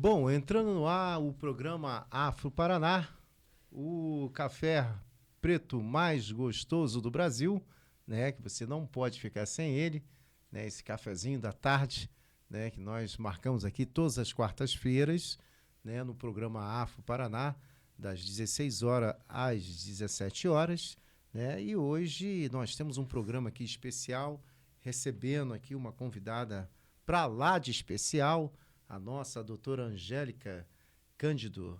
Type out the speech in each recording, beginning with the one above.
Bom, entrando no ar o programa Afro Paraná, o café preto mais gostoso do Brasil, né, que você não pode ficar sem ele, né, esse cafezinho da tarde, né, que nós marcamos aqui todas as quartas-feiras, né, no programa Afro Paraná, das 16 horas às 17 horas, né, e hoje nós temos um programa aqui especial, recebendo aqui uma convidada para lá de especial, a nossa doutora Angélica Cândido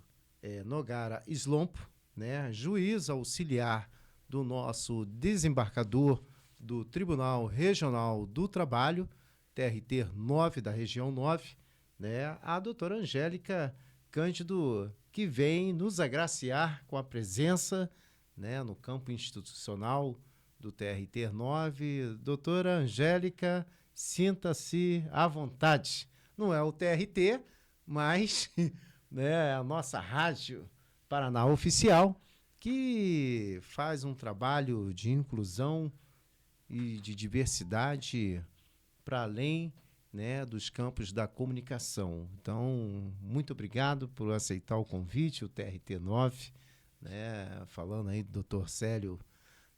Nogara Slompo, né, juiz auxiliar do nosso desembargador do Tribunal Regional do Trabalho, TRT 9 da região 9, né, a doutora Angélica Cândido, que vem nos agraciar com a presença, né, no campo institucional do TRT 9. Doutora Angélica, sinta-se à vontade. Não é o TRT, mas né, a nossa rádio Paraná Oficial, que faz um trabalho de inclusão e de diversidade para além, né, dos campos da comunicação. Então, muito obrigado por aceitar o convite, o TRT 9, né, falando aí do Dr. Célio,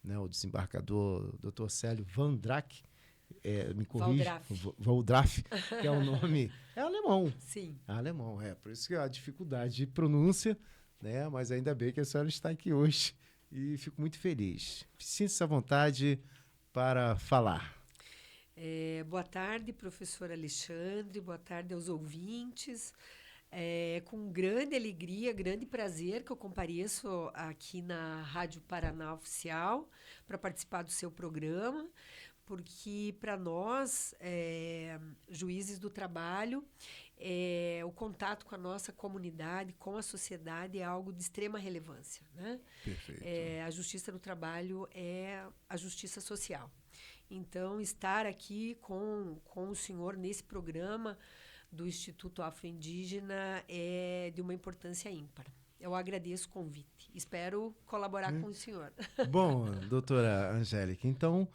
né, o desembargador Dr. Célio Van Drack, me corrige, Valdraff, que é o nome, é alemão. Sim. É alemão, por isso que a dificuldade de pronúncia, né, mas ainda bem que a senhora está aqui hoje e fico muito feliz. Sinta-se à vontade para falar. Boa tarde, professor Alexandre, boa tarde aos ouvintes. Com grande alegria, grande prazer que eu compareço aqui na Rádio Paraná Oficial para participar do seu programa, porque para nós, juízes do trabalho, o contato com a nossa comunidade, com a sociedade é algo de extrema relevância, né? Perfeito. A justiça do trabalho é a justiça social. Então, estar aqui com o senhor nesse programa do Instituto Afro-Indígena é de uma importância ímpar. Eu agradeço o convite. Espero colaborar com o senhor. Bom, doutora Angélica, então,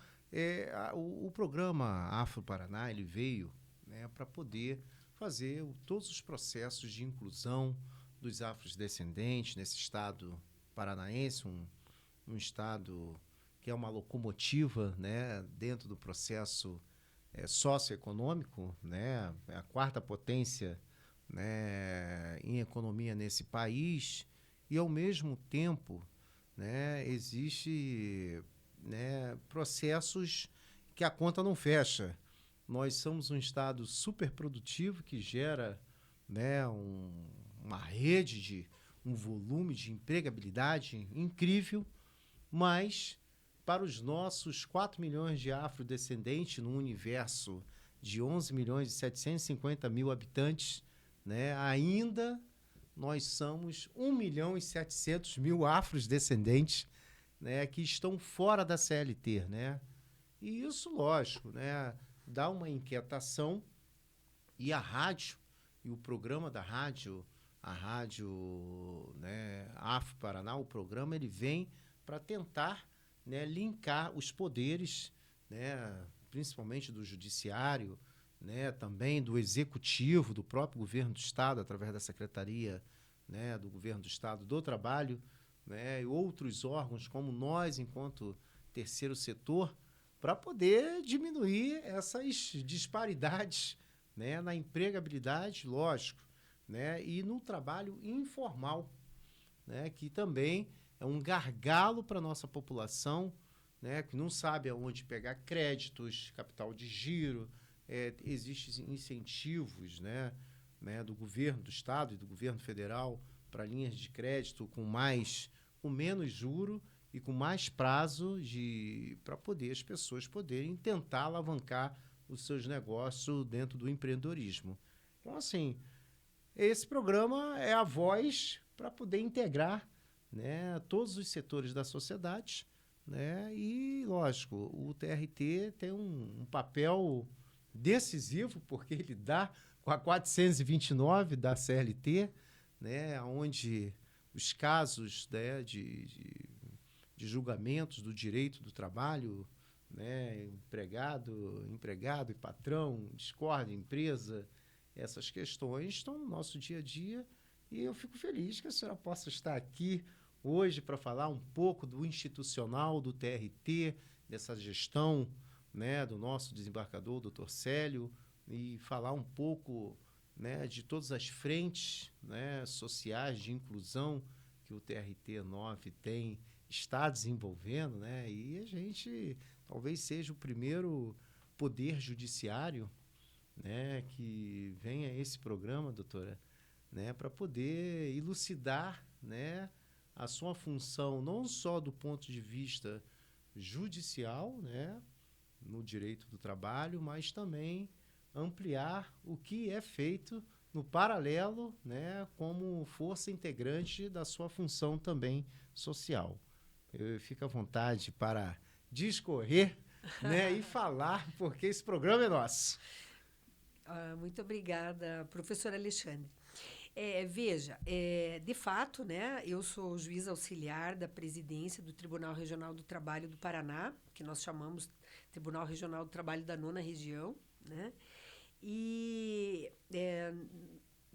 o programa Afro Paraná, ele veio, né, para poder fazer todos os processos de inclusão dos afrodescendentes nesse estado paranaense, um estado que é uma locomotiva, né, dentro do processo socioeconômico, né, a quarta potência, né, em economia nesse país, e ao mesmo tempo, né, existe, né, processos que a conta não fecha. Nós somos um estado super produtivo que gera, né, uma rede um volume de empregabilidade incrível, mas para os nossos 4 milhões de afrodescendentes no universo de 11 milhões e 750 mil habitantes, né, ainda nós somos 1 milhão e 700 mil afrodescendentes, né, que estão fora da CLT. Né? E isso, lógico, né, dá uma inquietação, e a rádio, e o programa da rádio, a rádio, né, Afro Paraná, o programa, ele vem para tentar, né, linkar os poderes, né, principalmente do judiciário, né, também do executivo, do próprio governo do estado, através da secretaria, né, do governo do estado do trabalho, né, e outros órgãos como nós, enquanto terceiro setor, para poder diminuir essas disparidades, né, na empregabilidade, lógico, né, e no trabalho informal, né, que também é um gargalo para a nossa população, né, que não sabe aonde pegar créditos, capital de giro. Existem incentivos, né, do governo do estado e do governo federal para linhas de crédito com menos juro e com mais prazo para poder as pessoas poderem tentar alavancar os seus negócios dentro do empreendedorismo. Então, assim, esse programa é a voz para poder integrar, né, todos os setores da sociedade, né, e, lógico, o TRT tem um papel decisivo, porque ele dá com a 429 da CLT, né, onde os casos, né, de julgamentos do direito do trabalho, né, empregado e patrão, discórdia, empresa, essas questões estão no nosso dia a dia e eu fico feliz que a senhora possa estar aqui hoje para falar um pouco do institucional, do TRT, dessa gestão, né, do nosso desembargador, doutor Célio, e falar um pouco, né, de todas as frentes, né, sociais de inclusão que o TRT 9 está desenvolvendo, né, e a gente talvez seja o primeiro poder judiciário, né, que venha esse programa, doutora, né, para poder elucidar, né, a sua função, não só do ponto de vista judicial, né, no direito do trabalho, mas também ampliar o que é feito no paralelo, né, como força integrante da sua função também social. Eu fico à vontade para discorrer, né, e falar, porque esse programa é nosso. Muito obrigada, professor Alexandre. Veja, de fato, né, eu sou juíza auxiliar da presidência do Tribunal Regional do Trabalho do Paraná, que nós chamamos Tribunal Regional do Trabalho da 9ª Região, né? E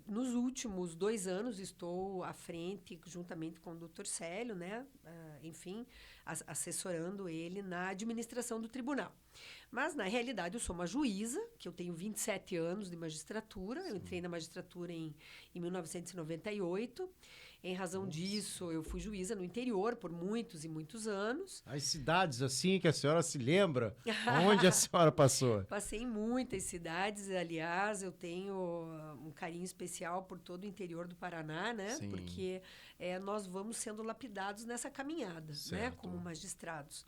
nos últimos 2 anos estou à frente, juntamente com o doutor Célio, né? Enfim, assessorando ele na administração do tribunal. Mas, na realidade, eu sou uma juíza, que eu tenho 27 anos de magistratura. Sim. Eu entrei na magistratura em 1998. Em razão disso, eu fui juíza no interior por muitos e muitos anos. As cidades, assim, que a senhora se lembra, onde a senhora passou? Passei em muitas cidades. Aliás, eu tenho um carinho especial por todo o interior do Paraná, né? Sim. Porque nós vamos sendo lapidados nessa caminhada, né? Como magistrados.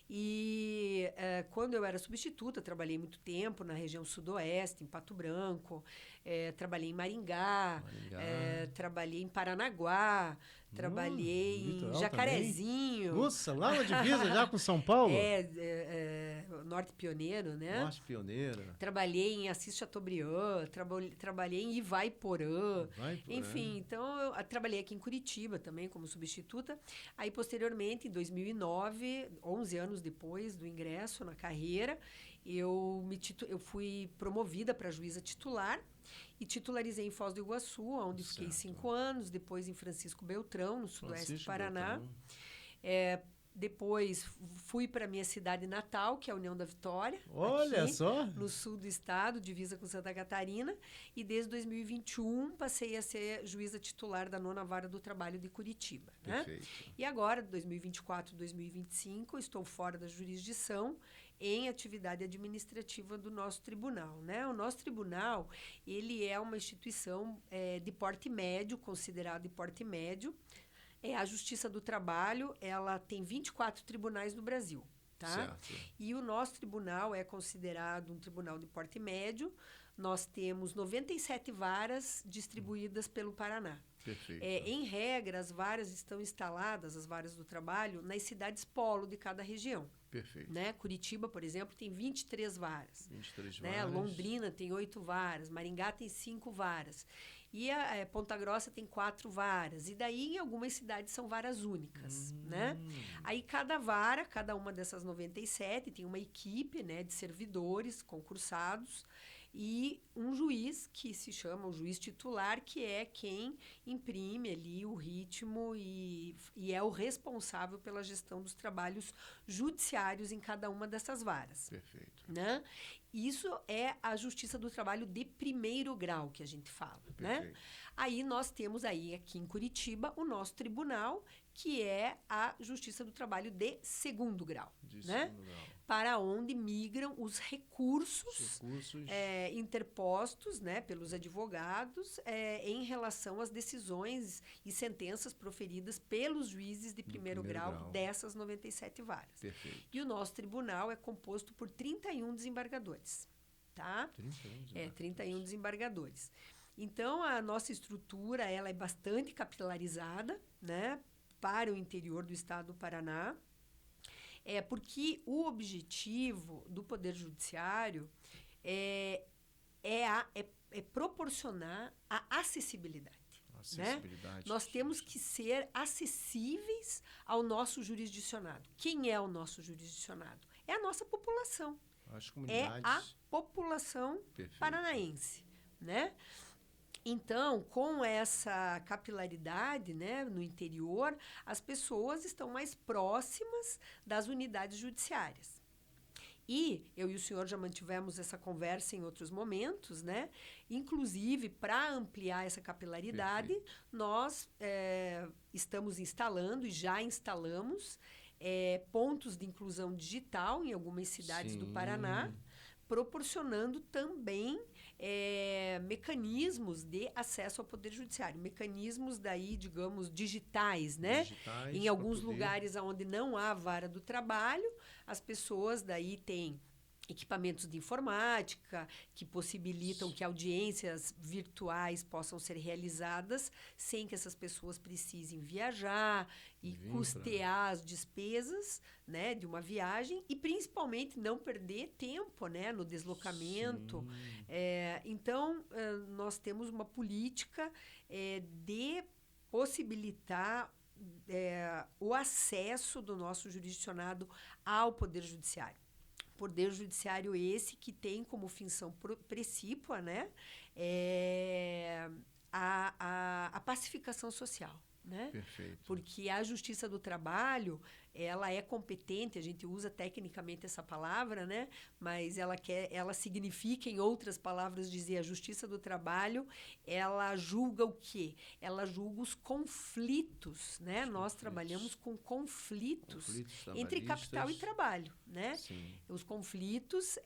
E quando eu era substituta, trabalhei muito tempo na região sudoeste, em Pato Branco, trabalhei em Maringá, trabalhei em Paranaguá, trabalhei em Jacarezinho. Também. Nossa, lá na divisa já com São Paulo? Norte Pioneiro, né? Norte Pioneiro. Trabalhei em Assis Chateaubriand, trabalhei em Ivaiporã. Enfim, então eu trabalhei aqui em Curitiba também como substituta. Aí, posteriormente, em 2009, 11 anos depois do ingresso na carreira, eu fui promovida para juíza titular e titularizei em Foz do Iguaçu, onde fiquei 5 anos, depois em Francisco Beltrão, no sudoeste do Paraná. Depois fui para a minha cidade natal, que é a União da Vitória. Olha aqui, só! No sul do estado, divisa com Santa Catarina. E desde 2021 passei a ser juíza titular da 9ª Vara do Trabalho de Curitiba. Né? E agora, 2024 2025, estou fora da jurisdição em atividade administrativa do nosso tribunal. Né? O nosso tribunal, ele é uma instituição de porte médio, considerado de porte médio. A Justiça do Trabalho, ela tem 24 tribunais no Brasil, tá? Certo. E o nosso tribunal é considerado um tribunal de porte médio. Nós temos 97 varas distribuídas pelo Paraná. Perfeito. Em regra, as varas estão instaladas, as varas do trabalho, nas cidades polo de cada região. Perfeito. Né? Curitiba, por exemplo, tem 23 varas. 23 né? varas. Londrina tem 8 varas. Maringá tem 5 varas. E a Ponta Grossa tem 4 varas. E daí, em algumas cidades, são varas únicas. Né? Aí, cada vara, cada uma dessas 97, tem uma equipe, né, de servidores concursados e um juiz, que se chama o juiz titular, que é quem imprime ali o ritmo e é o responsável pela gestão dos trabalhos judiciários em cada uma dessas varas. Perfeito. Né? Isso é a Justiça do Trabalho de primeiro grau que a gente fala. Né? Aí nós temos aí aqui em Curitiba o nosso tribunal, que é a Justiça do Trabalho de segundo grau. Né? Segundo grau. Para onde migram os recursos interpostos, né, pelos advogados em relação às decisões e sentenças proferidas pelos juízes de primeiro grau dessas 97 varas. Perfeito. E o nosso tribunal é composto por 31 desembargadores. Tá? 31 desembargadores. Então, a nossa estrutura ela é bastante capilarizada, né, para o interior do estado do Paraná. Porque o objetivo do Poder Judiciário é proporcionar a acessibilidade. Né? Nós temos que ser acessíveis ao nosso jurisdicionado. Quem é o nosso jurisdicionado? É a nossa população. As comunidades. É a população paranaense. né? Então, com essa capilaridade, né, no interior, as pessoas estão mais próximas das unidades judiciárias. E eu e o senhor já mantivemos essa conversa em outros momentos, né? Inclusive, para ampliar essa capilaridade, Perfeito. nós estamos instalando e já instalamos pontos de inclusão digital em algumas cidades do Paraná, Sim. proporcionando também mecanismos de acesso ao Poder Judiciário. Mecanismos daí, digamos, digitais, né? Digitais Em para alguns poder. lugares onde não há vara do trabalho, as pessoas daí têm equipamentos de informática que possibilitam que audiências virtuais possam ser realizadas sem que essas pessoas precisem viajar e Vim custear as despesas, né, de uma viagem e principalmente não perder tempo, né, no deslocamento. Sim. Então, nós temos uma política de possibilitar o acesso do nosso jurisdicionado ao Poder Judiciário. Poder Judiciário esse que tem como função precípua, né, a pacificação social, né? Perfeito. Porque a Justiça do Trabalho, ela é competente, a gente usa tecnicamente essa palavra, né? Mas ela significa, em outras palavras, dizer a Justiça do Trabalho, ela julga o quê? Ela julga os conflitos, né? Nós trabalhamos com conflitos entre capital e trabalho, né? Sim. Os conflitos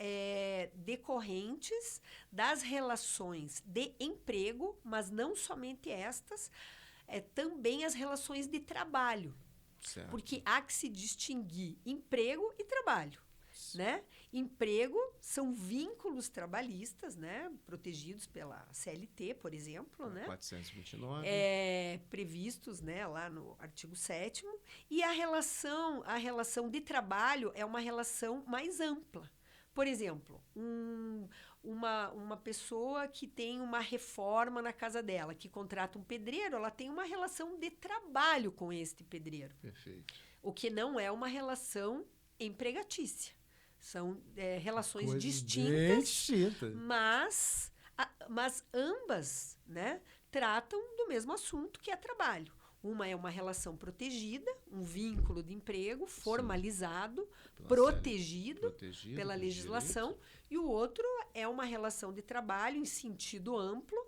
decorrentes das relações de emprego, mas não somente estas, também as relações de trabalho. Certo. Porque há que se distinguir emprego e trabalho, né? Emprego são vínculos trabalhistas, né? Protegidos pela CLT, por exemplo, né? 429. Previstos, né? Lá no artigo 7º. E a relação de trabalho é uma relação mais ampla. Por exemplo, uma pessoa que tem uma reforma na casa dela, que contrata um pedreiro, ela tem uma relação de trabalho com este pedreiro. Perfeito. O que não é uma relação empregatícia. São relações distintas, mas ambas, né, tratam do mesmo assunto, que é trabalho. Uma é uma relação protegida, um vínculo de emprego formalizado, protegido pela legislação, e o outro é uma relação de trabalho em sentido amplo,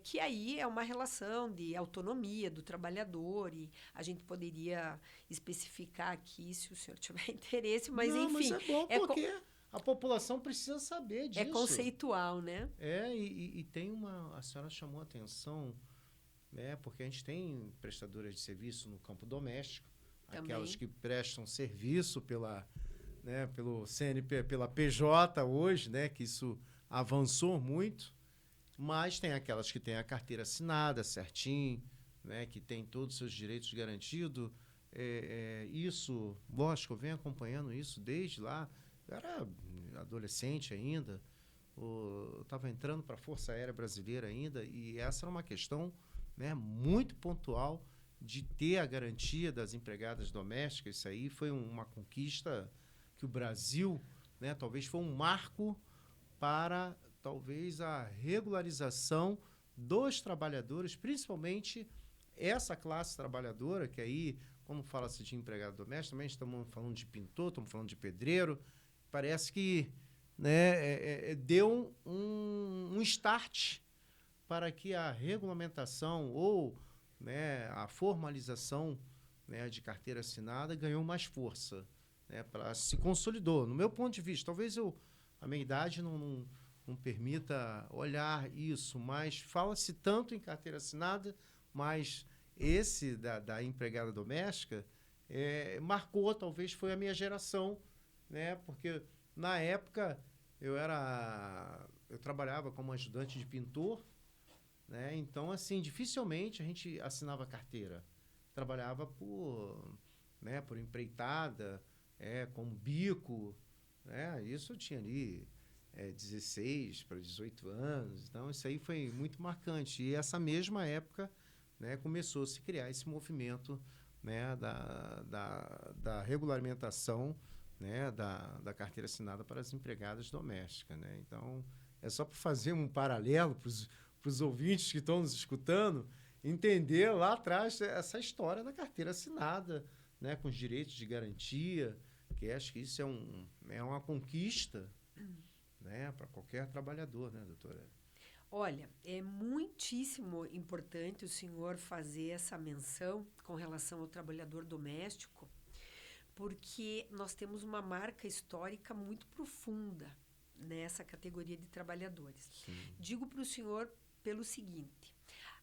que aí é uma relação de autonomia do trabalhador, e a gente poderia especificar aqui se o senhor tiver interesse, mas não, enfim. Mas é bom porque a população precisa saber disso. É conceitual, né? E tem a senhora chamou a atenção, né, porque a gente tem prestadoras de serviço no campo doméstico, também. Aquelas que prestam serviço pelo CNP, pela PJ hoje, né, que isso avançou muito, mas tem aquelas que têm a carteira assinada certinho, né, que tem todos os seus direitos garantidos. Isso, lógico, eu venho acompanhando isso desde lá, eu era adolescente ainda, eu estava entrando para a Força Aérea Brasileira ainda, e essa era uma questão, né, muito pontual de ter a garantia das empregadas domésticas. Isso aí foi uma conquista que o Brasil, né, talvez foi um marco para talvez a regularização dos trabalhadores, principalmente essa classe trabalhadora, que aí, quando fala-se de empregado doméstico, também estamos falando de pintor, estamos falando de pedreiro, parece que, né, deu um start para que a regulamentação ou, né, a formalização, né, de carteira assinada ganhou mais força, né, se consolidou. No meu ponto de vista, talvez a minha idade não permita olhar isso, mas fala-se tanto em carteira assinada, mas esse da empregada doméstica marcou, talvez foi a minha geração, né, porque na época eu trabalhava como ajudante de pintor, né? Então, assim, dificilmente a gente assinava carteira. Trabalhava por empreitada, como bico, né? Isso eu tinha ali 16 para 18 anos. Então, isso aí foi muito marcante. E essa mesma época, né, começou a se criar esse movimento, né, da regulamentação, né, da carteira assinada para as empregadas domésticas, né? Então, é só para fazer um paralelo para os ouvintes que estão nos escutando, entender lá atrás essa história da carteira assinada, né, com os direitos de garantia, que acho que isso é uma conquista, né, para qualquer trabalhador, né, doutora? Olha, é muitíssimo importante o senhor fazer essa menção com relação ao trabalhador doméstico, porque nós temos uma marca histórica muito profunda nessa categoria de trabalhadores. Sim. Digo para o senhor pelo seguinte: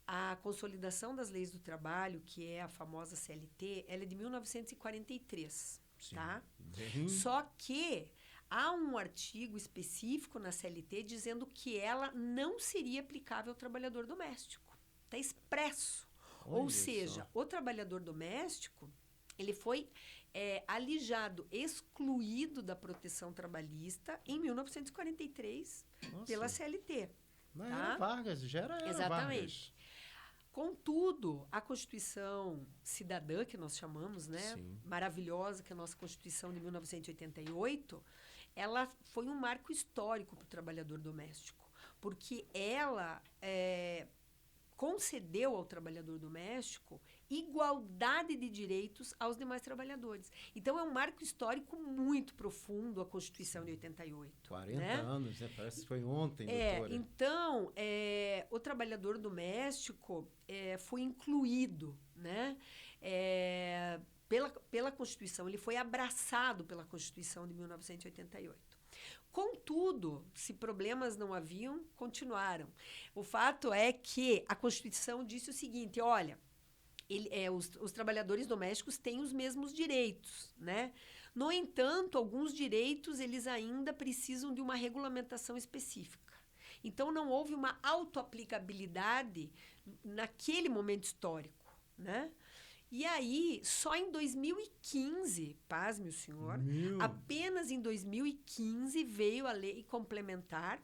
a consolidação das leis do trabalho, que é a famosa CLT, ela é de 1943, Sim. tá? Bem... Só que há um artigo específico na CLT dizendo que ela não seria aplicável ao trabalhador doméstico. Está expresso. Ou seja, o trabalhador doméstico, ele foi alijado, excluído da proteção trabalhista em 1943 pela CLT. Não tá? era Vargas, já era Exatamente. Vargas. Contudo, a Constituição Cidadã, que nós chamamos, né, Sim. maravilhosa, que é a nossa Constituição de 1988, ela foi um marco histórico para o trabalhador doméstico, porque ela concedeu ao trabalhador doméstico igualdade de direitos aos demais trabalhadores. Então, é um marco histórico muito profundo a Constituição de 88. 40 né? anos, né? Parece que foi ontem, doutora. Então, o trabalhador doméstico foi incluído, né? Pela Constituição, ele foi abraçado pela Constituição de 1988. Contudo, se problemas não haviam, continuaram. O fato é que a Constituição disse o seguinte: olha, os trabalhadores domésticos têm os mesmos direitos, né? No entanto, alguns direitos eles ainda precisam de uma regulamentação específica. Então, não houve uma autoaplicabilidade naquele momento histórico, né? E aí, só em 2015, pasme o senhor, apenas em 2015 veio a lei complementar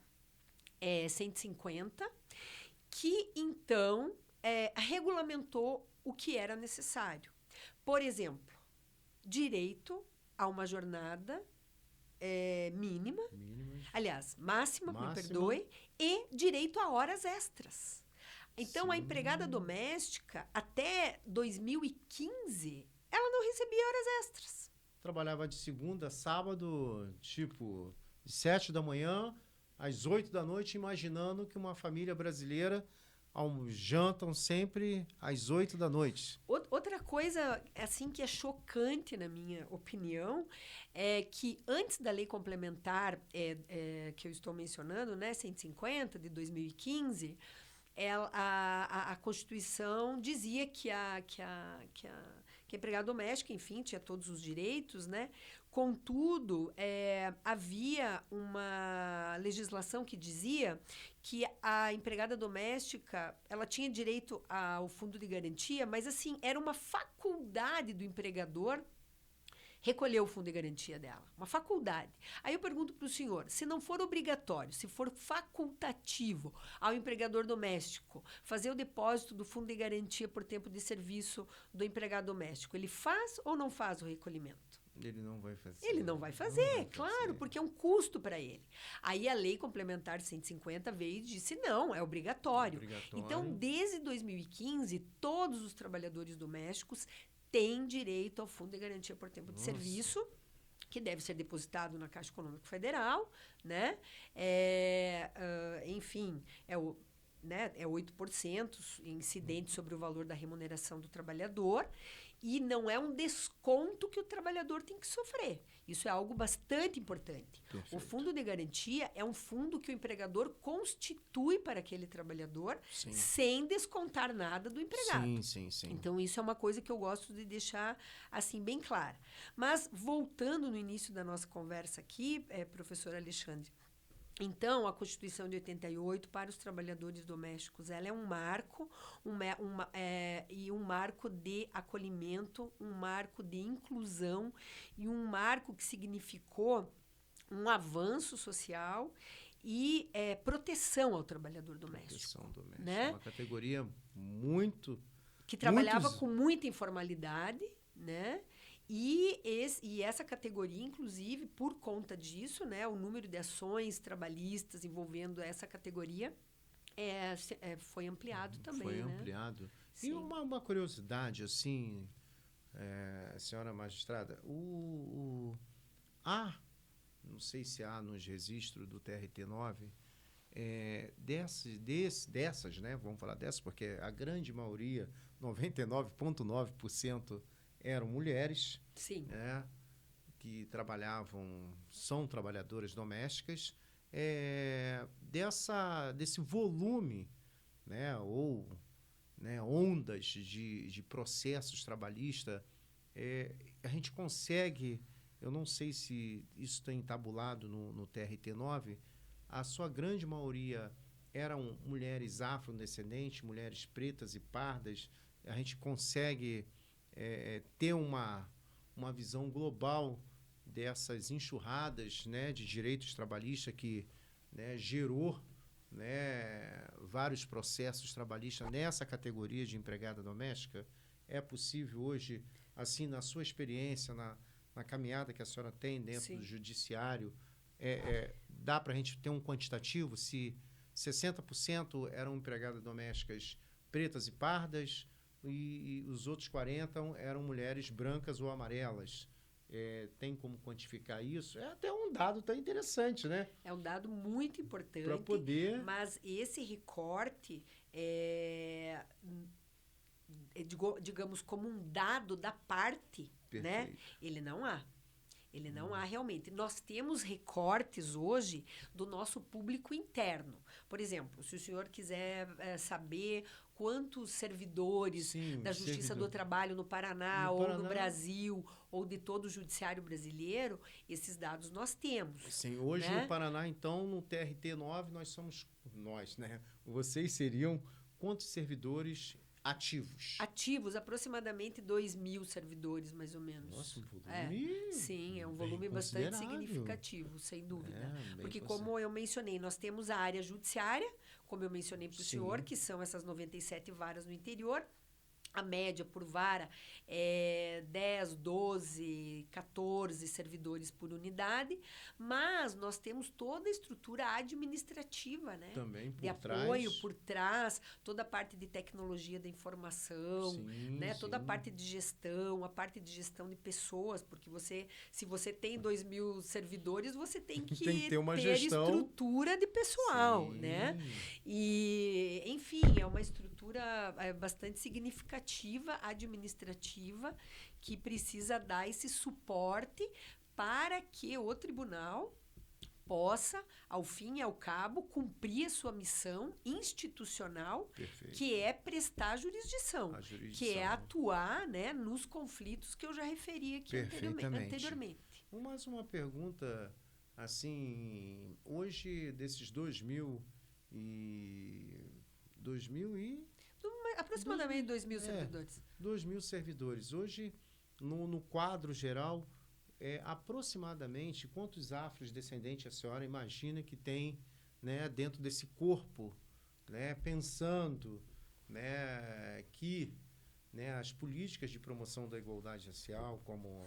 150, que então regulamentou o que era necessário. Por exemplo, direito a uma jornada mínima, aliás, máxima, me perdoe, e direito a horas extras. Então, Sim. A empregada doméstica, até 2015, ela não recebia horas extras. Trabalhava de segunda a sábado, tipo, de 7 da manhã às 8 da noite, imaginando que uma família brasileira jantam sempre às 8 da noite. Outra coisa assim que é chocante, na minha opinião, é que antes da lei complementar que eu estou mencionando, né, 150, de 2015, a Constituição dizia que a empregada doméstica, enfim, tinha todos os direitos, né? Contudo, havia uma legislação que dizia que a empregada doméstica ela tinha direito ao fundo de garantia, mas assim era uma faculdade do empregador recolher o fundo de garantia dela, uma faculdade. Aí eu pergunto para o senhor, se não for obrigatório, se for facultativo ao empregador doméstico fazer o depósito do fundo de garantia por tempo de serviço do empregado doméstico, ele faz ou não faz o recolhimento? Ele não vai fazer. Ele não vai fazer, claro, porque é um custo para ele. Aí a lei complementar 150 veio e disse, não, é obrigatório. Então, desde 2015, todos os trabalhadores domésticos têm direito ao Fundo de Garantia por Tempo de Serviço, que deve ser depositado na Caixa Econômica Federal, né? Enfim, é 8% incidente sobre o valor da remuneração do trabalhador, e não é um desconto que o trabalhador tem que sofrer. Isso é algo bastante importante. Perfeito. O fundo de garantia é um fundo que o empregador constitui para aquele trabalhador, Sim. sem descontar nada do empregado. Sim. Então, isso é uma coisa que eu gosto de deixar assim bem clara. Mas, voltando no início da nossa conversa aqui, professor Alexandre, então, a Constituição de 88 para os trabalhadores domésticos, ela é um marco, e um marco de acolhimento, um marco de inclusão e um marco que significou um avanço social e proteção ao trabalhador doméstico. Proteção doméstica, né? Uma categoria muito... Que trabalhava com muita informalidade, né? E essa categoria, inclusive, por conta disso, né, o número de ações trabalhistas envolvendo essa categoria foi ampliado também, Foi né? ampliado. Sim. E uma curiosidade, assim, senhora magistrada, não sei se há nos registros do TRT-9, dessas, né, vamos falar dessas, porque a grande maioria, 99,9%, eram mulheres, Sim. né, que são trabalhadoras domésticas, desse volume, né, ou, né, ondas de processos trabalhistas, a gente consegue, eu não sei se isso está entabulado no TRT-9, a sua grande maioria eram mulheres afrodescendentes, mulheres pretas e pardas. A gente consegue ter uma visão global dessas enxurradas, né, de direitos trabalhistas que, né, gerou, né, vários processos trabalhistas nessa categoria de empregada doméstica. É possível hoje, assim, na sua experiência, na caminhada que a senhora tem dentro Sim. do judiciário, dá para a gente ter um quantitativo se 60% eram empregadas domésticas pretas e pardas e os outros 40% eram mulheres brancas ou amarelas? Tem como quantificar isso? É até um dado tão interessante, né? É um dado muito importante, para poder... mas esse recorte digamos, como um dado da parte, né? Ele não há. Ele não há realmente. Nós temos recortes hoje do nosso público interno. Por exemplo, se o senhor quiser saber quantos servidores da Justiça do Trabalho no Paraná ou no Brasil, ou de todo o judiciário brasileiro, esses dados nós temos. Sim, hoje, né, no Paraná, então, no TRT-9, nós, né? Vocês seriam quantos servidores ativos? Ativos, aproximadamente 2.000 servidores, mais ou menos. Nossa, um volume... Sim, é um volume bastante significativo, sem dúvida. Porque, como eu mencionei, nós temos a área judiciária, como eu mencionei para o senhor, que são essas 97 varas no interior. A média por vara é 10, 12, 14 servidores por unidade, mas nós temos toda a estrutura administrativa, né? Também por de apoio por trás, toda a parte de tecnologia da informação, né? Toda a parte de gestão, a parte de gestão de pessoas, porque se você tem 2.000 servidores, você tem que ter uma gestão, estrutura de pessoal, né? E, enfim, é uma estrutura bastante significativa administrativa que precisa dar esse suporte para que o tribunal possa, ao fim e ao cabo, cumprir a sua missão institucional, que é prestar jurisdição, que é atuar, né, nos conflitos que eu já referi aqui anteriormente. Mais uma pergunta, assim, hoje desses 2.000 aproximadamente 2.000 servidores. 2.000 servidores. Hoje, no quadro geral, aproximadamente quantos afrodescendentes a senhora imagina que tem, né, dentro desse corpo, né, pensando, né, que, né, as políticas de promoção da igualdade racial, como,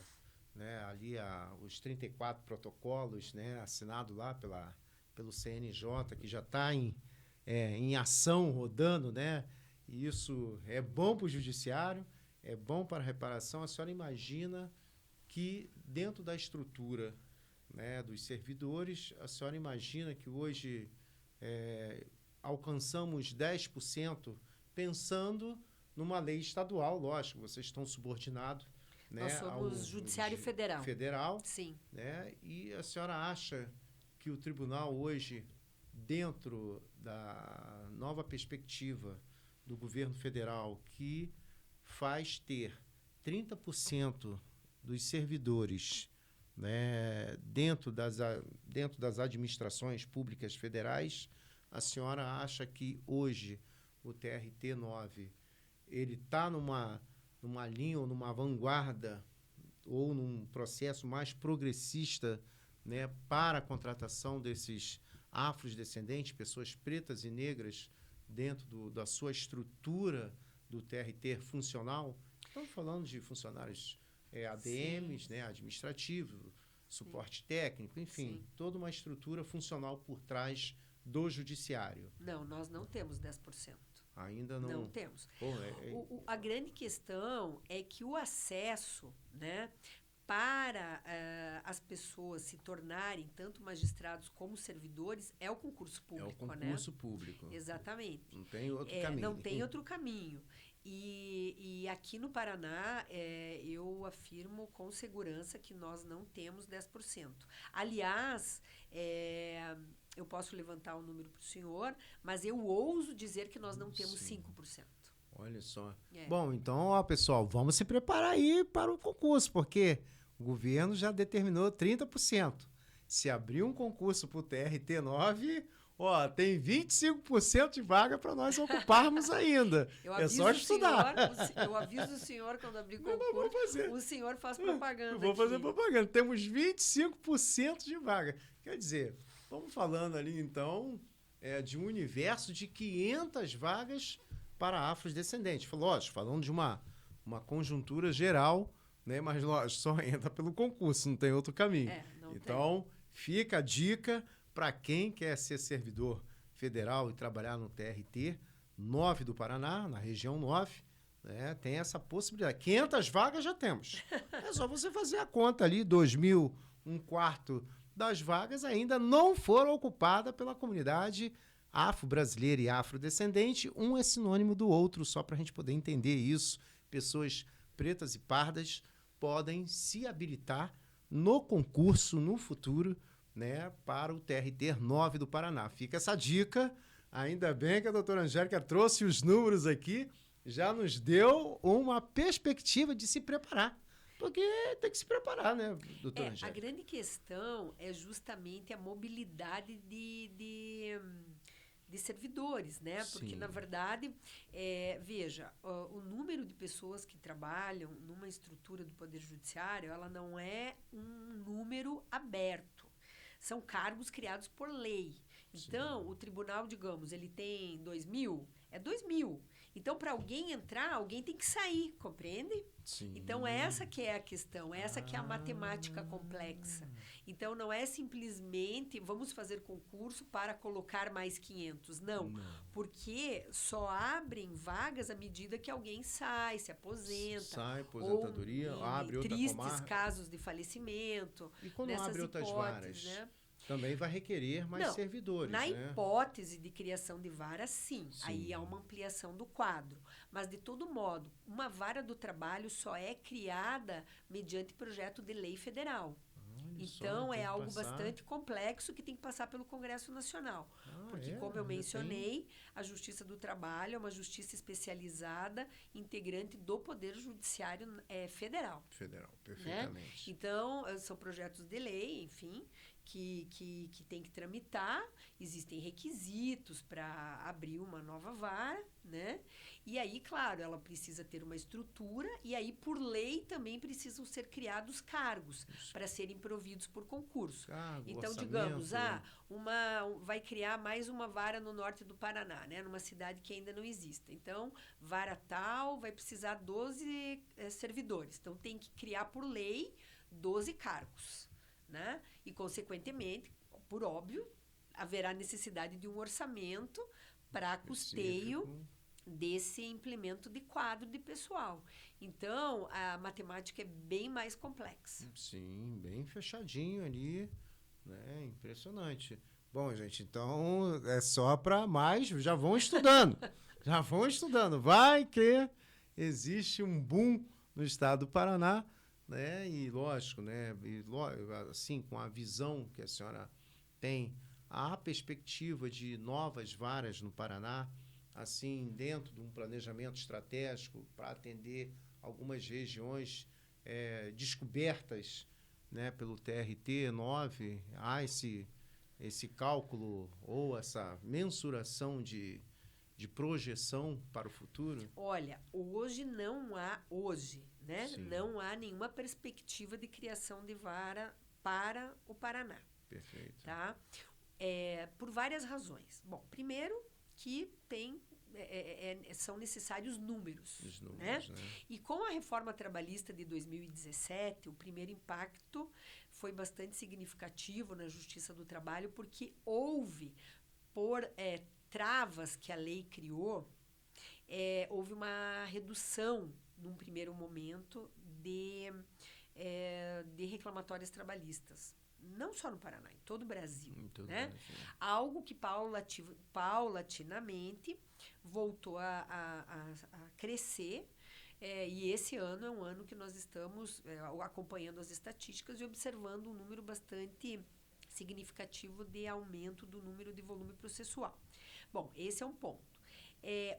né, ali os 34 protocolos, né, assinados lá pelo CNJ, que já está em ação, rodando, né? E isso é bom para o judiciário, é bom para a reparação. A senhora imagina que dentro da estrutura, né, dos servidores, a senhora imagina que hoje alcançamos 10%, pensando numa lei estadual, lógico, vocês estão subordinados, né, nós somos Judiciário Federal. Sim. Né? E a senhora acha que o tribunal hoje, dentro da nova perspectiva do governo federal, que faz ter 30% dos servidores, né, dentro das administrações públicas federais, a senhora acha que hoje o TRT-9 ele está numa linha ou numa vanguarda ou num processo mais progressista, né, para a contratação desses afrodescendentes, pessoas pretas e negras, dentro da sua estrutura do TRT funcional? Estamos falando de funcionários ADMs, né, administrativo, suporte técnico, enfim, toda uma estrutura funcional por trás do judiciário. Não, nós não temos 10%. Ainda não. Não temos. Pô, a grande questão é que o acesso, né, para as pessoas se tornarem tanto magistrados como servidores é o concurso público, né? É o concurso público. Exatamente. Não tem outro caminho. Não tem outro caminho. E aqui no Paraná, eu afirmo com segurança que nós não temos 10%. Aliás, eu posso levantar o número para o senhor, mas eu ouso dizer que nós não temos 5%. Olha só. Bom, então, ó, pessoal, vamos se preparar aí para o concurso, porque o governo já determinou 30%. Se abrir um concurso para o TRT9, ó, tem 25% de vaga para nós ocuparmos ainda. É só estudar. Eu aviso o senhor quando abrir concurso. O senhor faz propaganda. Vou fazer propaganda. Temos 25% de vaga. Quer dizer, estamos falando ali, então, de um universo de 500 vagas para afrodescendentes. Lógico, falando de uma conjuntura geral, né? Mas lógico, só entra pelo concurso, não tem outro caminho. Então, fica a dica para quem quer ser servidor federal e trabalhar no TRT 9 do Paraná, na região 9, né? Tem essa possibilidade. 500 vagas já temos. É só você fazer a conta ali, 2.000, um quarto das vagas ainda não foram ocupadas pela comunidade afro-brasileira e afrodescendente. Um é sinônimo do outro, só para a gente poder entender isso. Pessoas pretas e pardas podem se habilitar no concurso no futuro, né, para o TRT 9 do Paraná. Fica essa dica. Ainda bem que a doutora Angélica trouxe os números aqui, já nos deu uma perspectiva de se preparar. Porque tem que se preparar, né, doutora Angélica? A grande questão é justamente a mobilidade de servidores, né? Porque, na verdade, veja, o número de pessoas que trabalham numa estrutura do Poder Judiciário, ela não é um número aberto. São cargos criados por lei. Então, o tribunal, digamos, ele tem 2.000, é 2.000. Então, para alguém entrar, alguém tem que sair, compreende? Sim. Então, essa que é a questão, essa que é a matemática complexa. Então, não é simplesmente vamos fazer concurso para colocar mais 500. Não, porque só abrem vagas à medida que alguém sai, se aposenta. Sai, aposentadoria, abre outra tristes comarca. Casos de falecimento. E quando abre outras varas? Né? Também vai requerer mais servidores, na né? hipótese de criação de vara, sim. Aí há uma ampliação do quadro. Mas, de todo modo, uma vara do trabalho só é criada mediante projeto de lei federal. Então, é algo bastante complexo que tem que passar pelo Congresso Nacional. Porque, como eu mencionei, a Justiça do Trabalho é uma justiça especializada, integrante do Poder Judiciário Federal. Federal, perfeitamente. Né? Então, são projetos de lei, enfim, que tem que tramitar, existem requisitos para abrir uma nova vara, né? E aí, claro, ela precisa ter uma estrutura e aí, por lei, também precisam ser criados cargos para serem providos por concurso. Então, orçamento. Digamos, vai criar mais uma vara no norte do Paraná, né? Numa cidade que ainda não existe. Então, vara tal vai precisar 12 servidores. Então, tem que criar, por lei, 12 cargos. Né? E, consequentemente, por óbvio, haverá necessidade de um orçamento para custeio desse implemento de quadro de pessoal. Então, a matemática é bem mais complexa. Sim, bem fechadinho ali, né? Impressionante. Bom, gente, então é só para mais, já vão estudando. Já vão estudando. Vai que existe um boom no estado do Paraná, né? E lógico, né? Assim, com a visão que a senhora tem, a perspectiva de novas varas no Paraná, assim, dentro de um planejamento estratégico para atender algumas regiões descobertas, né, pelo TRT-9, há esse cálculo ou essa mensuração de projeção para o futuro? Olha, hoje não há, né? Não há nenhuma perspectiva de criação de vara para o Paraná. Perfeito. Tá? Por várias razões. Bom, primeiro que tem são necessários números. Os números, né? né? E com a reforma trabalhista de 2017, o primeiro impacto foi bastante significativo na Justiça do Trabalho, porque houve, por travas que a lei criou, houve uma redução, num primeiro momento, de reclamatórias trabalhistas. Não só no Paraná, em todo o Brasil. Né? Algo que paulatinamente voltou a crescer. E esse ano é um ano que nós estamos acompanhando as estatísticas e observando um número bastante significativo de aumento do número de volume processual. Bom, esse é um ponto.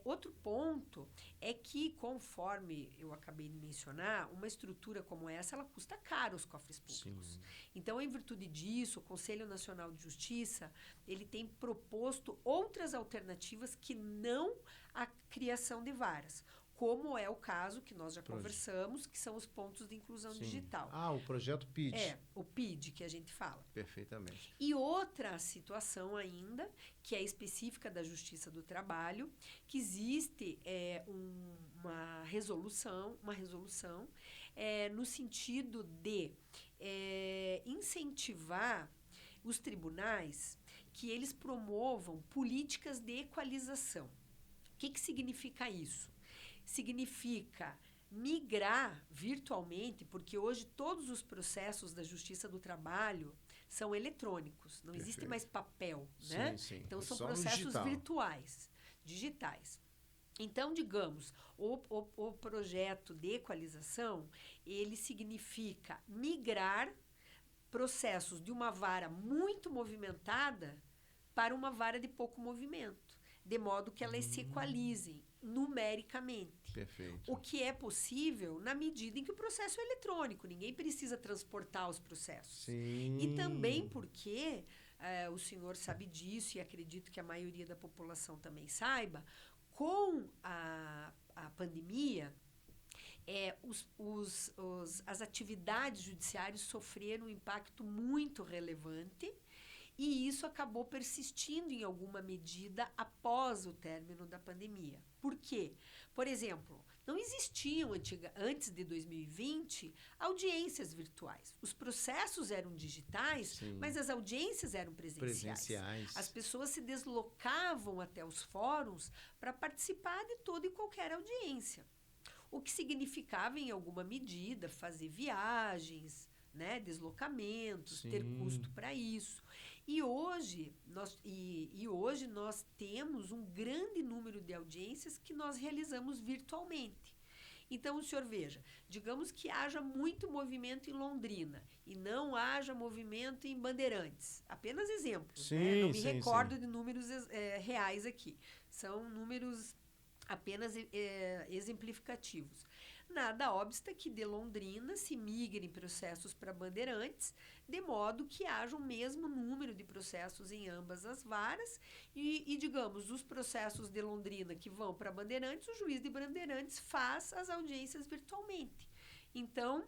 Outro ponto é que, conforme eu acabei de mencionar, uma estrutura como essa, ela custa caro aos cofres públicos. Sim. Então, em virtude disso, o Conselho Nacional de Justiça, ele tem proposto outras alternativas que não a criação de varas, como é o caso que nós já conversamos, que são os pontos de inclusão digital. O projeto PID. O PID que a gente fala. Perfeitamente. E outra situação ainda, que é específica da Justiça do Trabalho, que existe uma resolução no sentido de incentivar os tribunais que eles promovam políticas de equalização. O que significa isso? Significa migrar virtualmente, porque hoje todos os processos da Justiça do Trabalho são eletrônicos, não existe mais papel, né? Sim. Então são processos virtuais, digitais. Então, digamos, o projeto de equalização, ele significa migrar processos de uma vara muito movimentada para uma vara de pouco movimento, de modo que elas se equalizem numericamente. Perfeito. O que é possível na medida em que o processo é eletrônico. Ninguém precisa transportar os processos. Sim. E também porque, o senhor sabe disso, e acredito que a maioria da população também saiba, com a pandemia, as atividades judiciárias sofreram um impacto muito relevante. E isso acabou persistindo em alguma medida após o término da pandemia. Por quê? Por exemplo, não existiam antes de 2020 audiências virtuais. Os processos eram digitais, Sim. mas as audiências eram presenciais. As pessoas se deslocavam até os fóruns para participar de toda e qualquer audiência. O que significava, em alguma medida, fazer viagens, né, deslocamentos, Sim. ter custo para isso. E hoje nós temos um grande número de audiências que nós realizamos virtualmente. Então, o senhor veja, digamos que haja muito movimento em Londrina e não haja movimento em Bandeirantes. Apenas exemplos, sim, né? Não me sim, recordo sim. de números reais aqui. São números apenas exemplificativos. Nada obsta que de Londrina se migrem processos para Bandeirantes, de modo que haja o mesmo número de processos em ambas as varas e digamos, os processos de Londrina que vão para Bandeirantes, o juiz de Bandeirantes faz as audiências virtualmente. Então,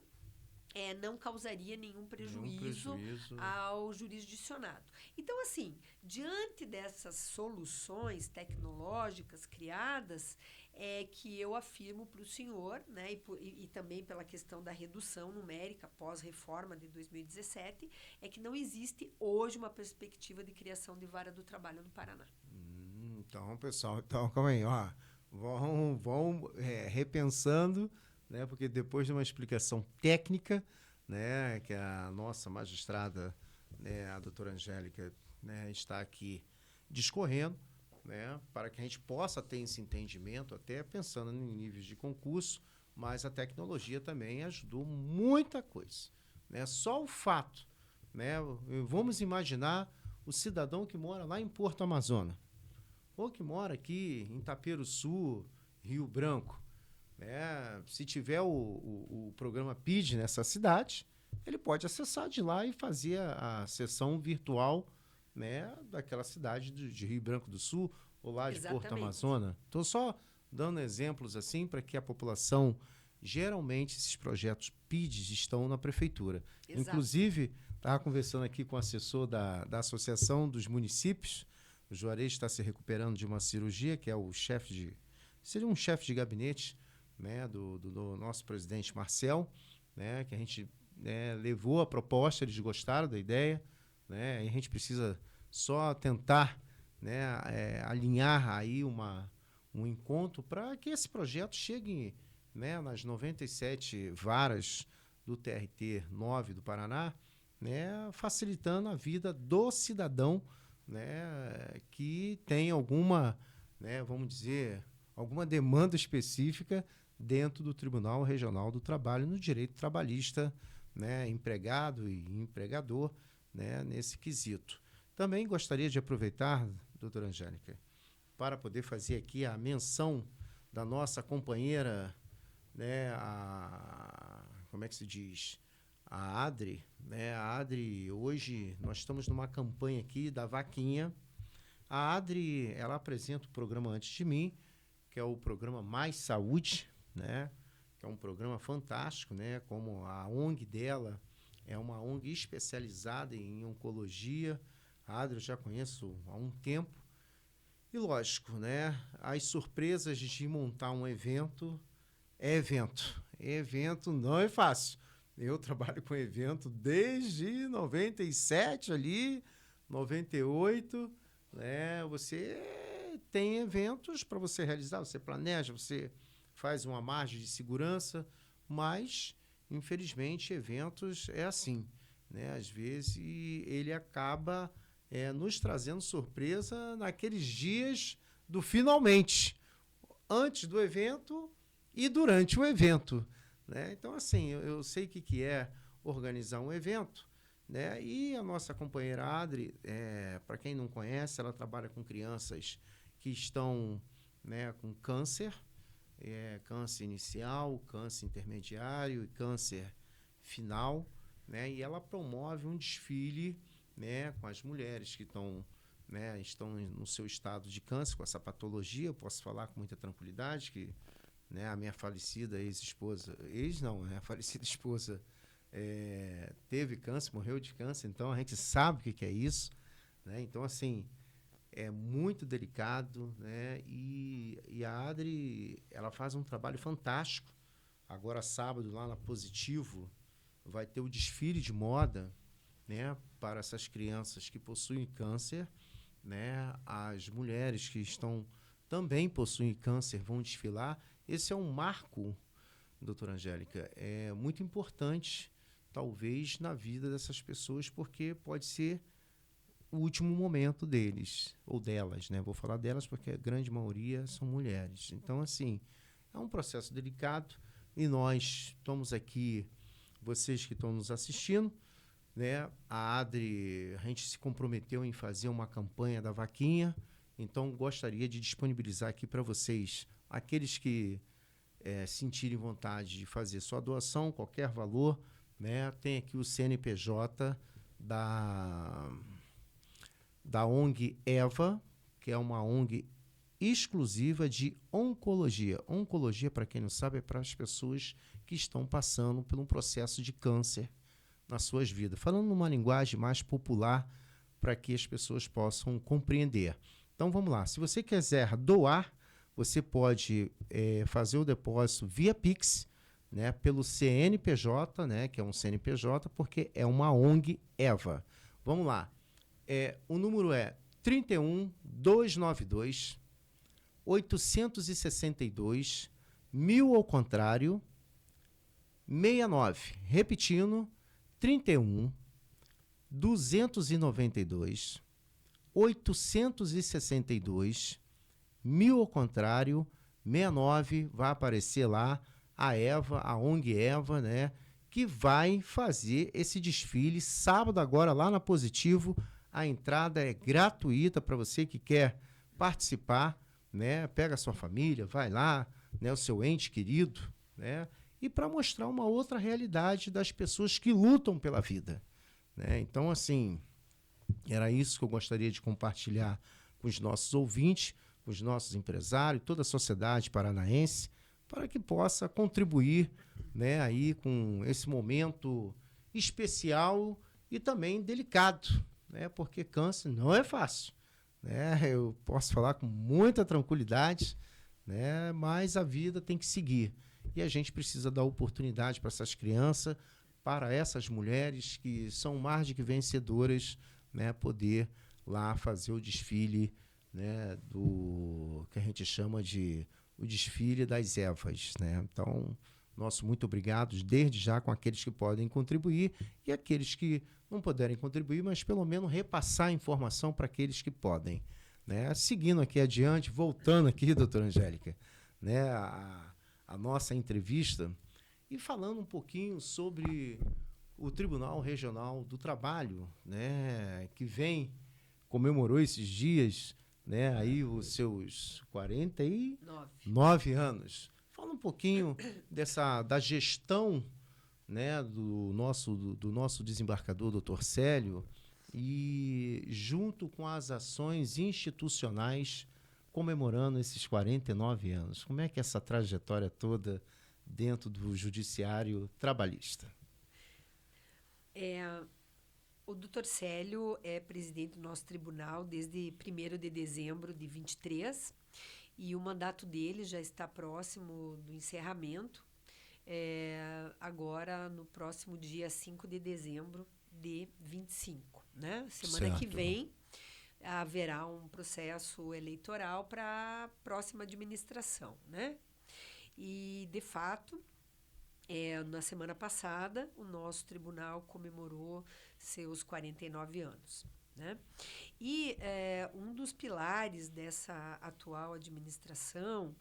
não causaria nenhum prejuízo ao jurisdicionado. Então, assim, diante dessas soluções tecnológicas criadas, que eu afirmo para o senhor, né, e também pela questão da redução numérica pós-reforma de 2017, é que não existe hoje uma perspectiva de criação de vara do trabalho no Paraná. Então, pessoal, calma aí, ó, vão repensando, né, porque depois de uma explicação técnica, né, que a nossa magistrada, né, a doutora Angélica, né, está aqui discorrendo, né, para que a gente possa ter esse entendimento, até pensando em níveis de concurso, mas a tecnologia também ajudou muita coisa, né? Só o fato, né, vamos imaginar o cidadão que mora lá em Porto Amazonas, ou que mora aqui em Itaperuçu, Rio Branco, né? Se tiver o programa PID nessa cidade, ele pode acessar de lá e fazer a sessão virtual, né, daquela cidade de Rio Branco do Sul ou lá de Exatamente. Porto Amazonas. Estou só dando exemplos assim para que a população, geralmente esses projetos PIDs estão na prefeitura. Exato. Inclusive, estava conversando aqui com o assessor da Associação dos Municípios, o Juarez está se recuperando de uma cirurgia, que é o chefe seria um chefe de gabinete, né, do nosso presidente Marcel, né, que a gente, né, levou a proposta, eles gostaram da ideia, né, e a gente precisa só tentar, né, alinhar aí um encontro para que esse projeto chegue, né, nas 97 varas do TRT 9 do Paraná, né, facilitando a vida do cidadão, né, que tem alguma, né, vamos dizer, alguma demanda específica dentro do Tribunal Regional do Trabalho no direito trabalhista, né, empregado e empregador, né, nesse quesito. Também gostaria de aproveitar, doutora Angélica, para poder fazer aqui a menção da nossa companheira, né, como é que se diz? A Adri, né? A Adri, hoje nós estamos numa campanha aqui da vaquinha. A Adri, ela apresenta o programa Antes de Mim, que é o programa Mais Saúde, né? Que é um programa fantástico, né? Como a ONG dela é uma ONG especializada em oncologia. A Adri eu já conheço há um tempo. E lógico, né? As surpresas de montar um evento é evento. Evento não é fácil. Eu trabalho com evento desde 97 ali, 98, né? Você tem eventos para você realizar, você planeja, você faz uma margem de segurança, mas, infelizmente, eventos é assim, né? Às vezes ele acaba nos trazendo surpresa naqueles dias do finalmente, antes do evento e durante o evento, né? Então, assim, eu sei o que é organizar um evento, né? E a nossa companheira Adri, para quem não conhece, ela trabalha com crianças que estão, né, com câncer, câncer inicial, câncer intermediário e câncer final, né? E ela promove um desfile, né, com as mulheres que estão, né, estão no seu estado de câncer, com essa patologia. Eu posso falar com muita tranquilidade que, né, a minha falecida ex-esposa, a falecida esposa teve câncer, morreu de câncer, então a gente sabe o que é isso, né? Então, assim, é muito delicado, né? E a Adri, ela faz um trabalho fantástico. Agora, sábado, lá na Positivo, vai ter o desfile de moda, né, para essas crianças que possuem câncer, né? As mulheres que também possuem câncer vão desfilar. Esse é um marco, doutora Angélica, muito importante, talvez, na vida dessas pessoas, porque pode ser o último momento deles, ou delas, né? Vou falar delas porque a grande maioria são mulheres. Então, assim, é um processo delicado e nós estamos aqui, vocês que estão nos assistindo, né? A Adri, a gente se comprometeu em fazer uma campanha da vaquinha, então gostaria de disponibilizar aqui para vocês, aqueles que sentirem vontade de fazer sua doação, qualquer valor, né? Tem aqui o CNPJ da ONG EVA, que é uma ONG exclusiva de oncologia. Oncologia, para quem não sabe, é para as pessoas que estão passando por um processo de câncer nas suas vidas. Falando numa linguagem mais popular, para que as pessoas possam compreender. Então, vamos lá. Se você quiser doar, você pode fazer o depósito via Pix, né, pelo CNPJ, né, que é um CNPJ, porque é uma ONG EVA. Vamos lá. O número é 31 292 862 1000 ao contrário 69. Repetindo, 31 292 862 1000 ao contrário 69. Vai aparecer lá a EVA, a ONG EVA, né, que vai fazer esse desfile sábado agora lá na Positivo. A entrada é gratuita para você que quer participar, né? Pega a sua família, vai lá, né, o seu ente querido, né? E para mostrar uma outra realidade das pessoas que lutam pela vida, né? Então, assim, era isso que eu gostaria de compartilhar com os nossos ouvintes, com os nossos empresários, toda a sociedade paranaense, para que possa contribuir, né, aí com esse momento especial e também delicado, né, porque câncer não é fácil, né? Eu posso falar com muita tranquilidade, né? Mas a vida tem que seguir. E a gente precisa dar oportunidade para essas crianças, para essas mulheres que são mais de que vencedoras, né? Poder lá fazer o desfile, né? Do que a gente chama de o desfile das Evas, né? Então, nosso muito obrigado desde já com aqueles que podem contribuir e aqueles que não puderem contribuir, mas pelo menos repassar a informação para aqueles que podem, né? Seguindo aqui adiante, voltando aqui, doutora Angélica, né? A nossa entrevista e falando um pouquinho sobre o Tribunal Regional do Trabalho, né? Que comemorou esses dias, né? Aí os seus 49 anos. Fala um pouquinho da gestão, né, do nosso desembargador, doutor Célio, e junto com as ações institucionais comemorando esses 49 anos. Como é que é essa trajetória toda dentro do judiciário trabalhista? O doutor Célio é presidente do nosso tribunal desde 1º de dezembro de 23 e o mandato dele já está próximo do encerramento, agora no próximo dia 5 de dezembro de 25. Né? Semana Certo. que vem haverá um processo eleitoral para a próxima administração. Né? E, de fato, na semana passada, o nosso tribunal comemorou seus 49 anos. Né? E um dos pilares dessa atual administração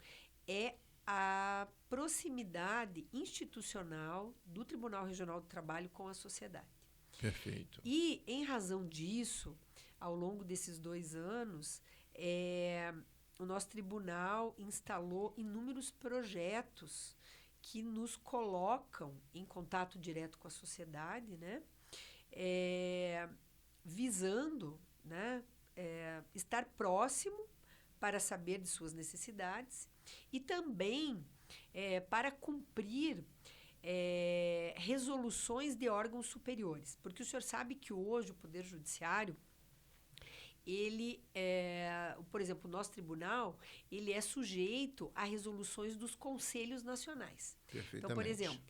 é a proximidade institucional do Tribunal Regional do Trabalho com a sociedade. Perfeito. E, em razão disso, ao longo desses 2 anos, o nosso tribunal instalou inúmeros projetos que nos colocam em contato direto com a sociedade, né? Visando, né, estar próximo para saber de suas necessidades e também para cumprir resoluções de órgãos superiores. Porque o senhor sabe que hoje o Poder Judiciário, por exemplo, o nosso tribunal, ele é sujeito a resoluções dos conselhos nacionais. Então, por exemplo,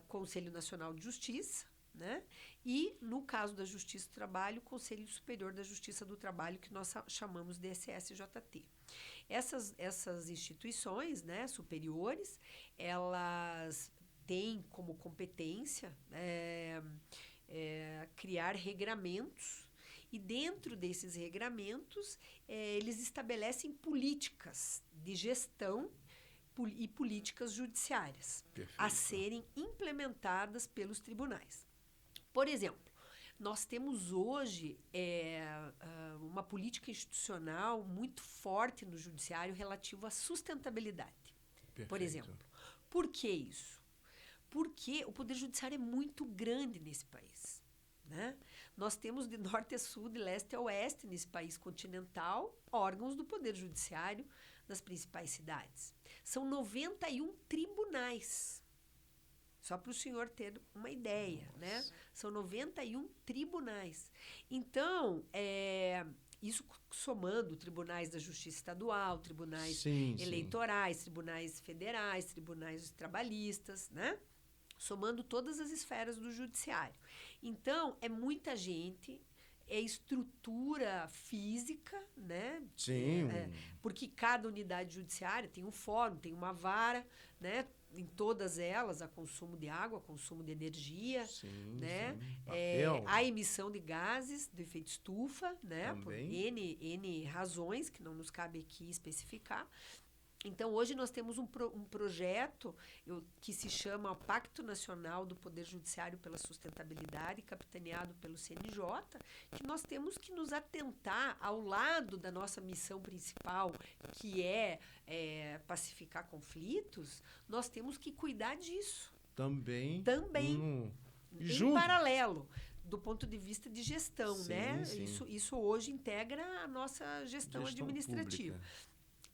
Conselho Nacional de Justiça, né? E, no caso da Justiça do Trabalho, o Conselho Superior da Justiça do Trabalho, que nós chamamos de SSJT. Essas instituições, né, superiores, elas têm como competência criar regramentos. E dentro desses regramentos, eles estabelecem políticas de gestão e políticas judiciárias. Perfeito. A serem implementadas pelos tribunais. Por exemplo, nós temos hoje uma política institucional muito forte no judiciário relativo à sustentabilidade. Perfeito. Por exemplo. Por que isso? Porque o Poder Judiciário é muito grande nesse país. Né? Nós temos de norte a sul, de leste a oeste, nesse país continental, órgãos do Poder Judiciário nas principais cidades. São 91 tribunais. Só para o senhor ter uma ideia. Né? São 91 tribunais. Então, isso somando tribunais da Justiça Estadual, tribunais eleitorais, tribunais federais, tribunais trabalhistas, né? Somando todas as esferas do judiciário. Então, é muita gente, é estrutura física, né? Sim. Porque cada unidade judiciária tem um fórum, tem uma vara, né? Em todas elas, há consumo de água, consumo de energia, né? A emissão de gases do efeito estufa, né? Por N razões que não nos cabe aqui especificar. Então, hoje nós temos um projeto que se chama Pacto Nacional do Poder Judiciário pela Sustentabilidade, capitaneado pelo CNJ, que nós temos que nos atentar ao lado da nossa missão principal, que é pacificar conflitos, nós temos que cuidar disso. Também. Em paralelo, do ponto de vista de gestão, né? Sim. Isso hoje integra a nossa gestão administrativa. Pública.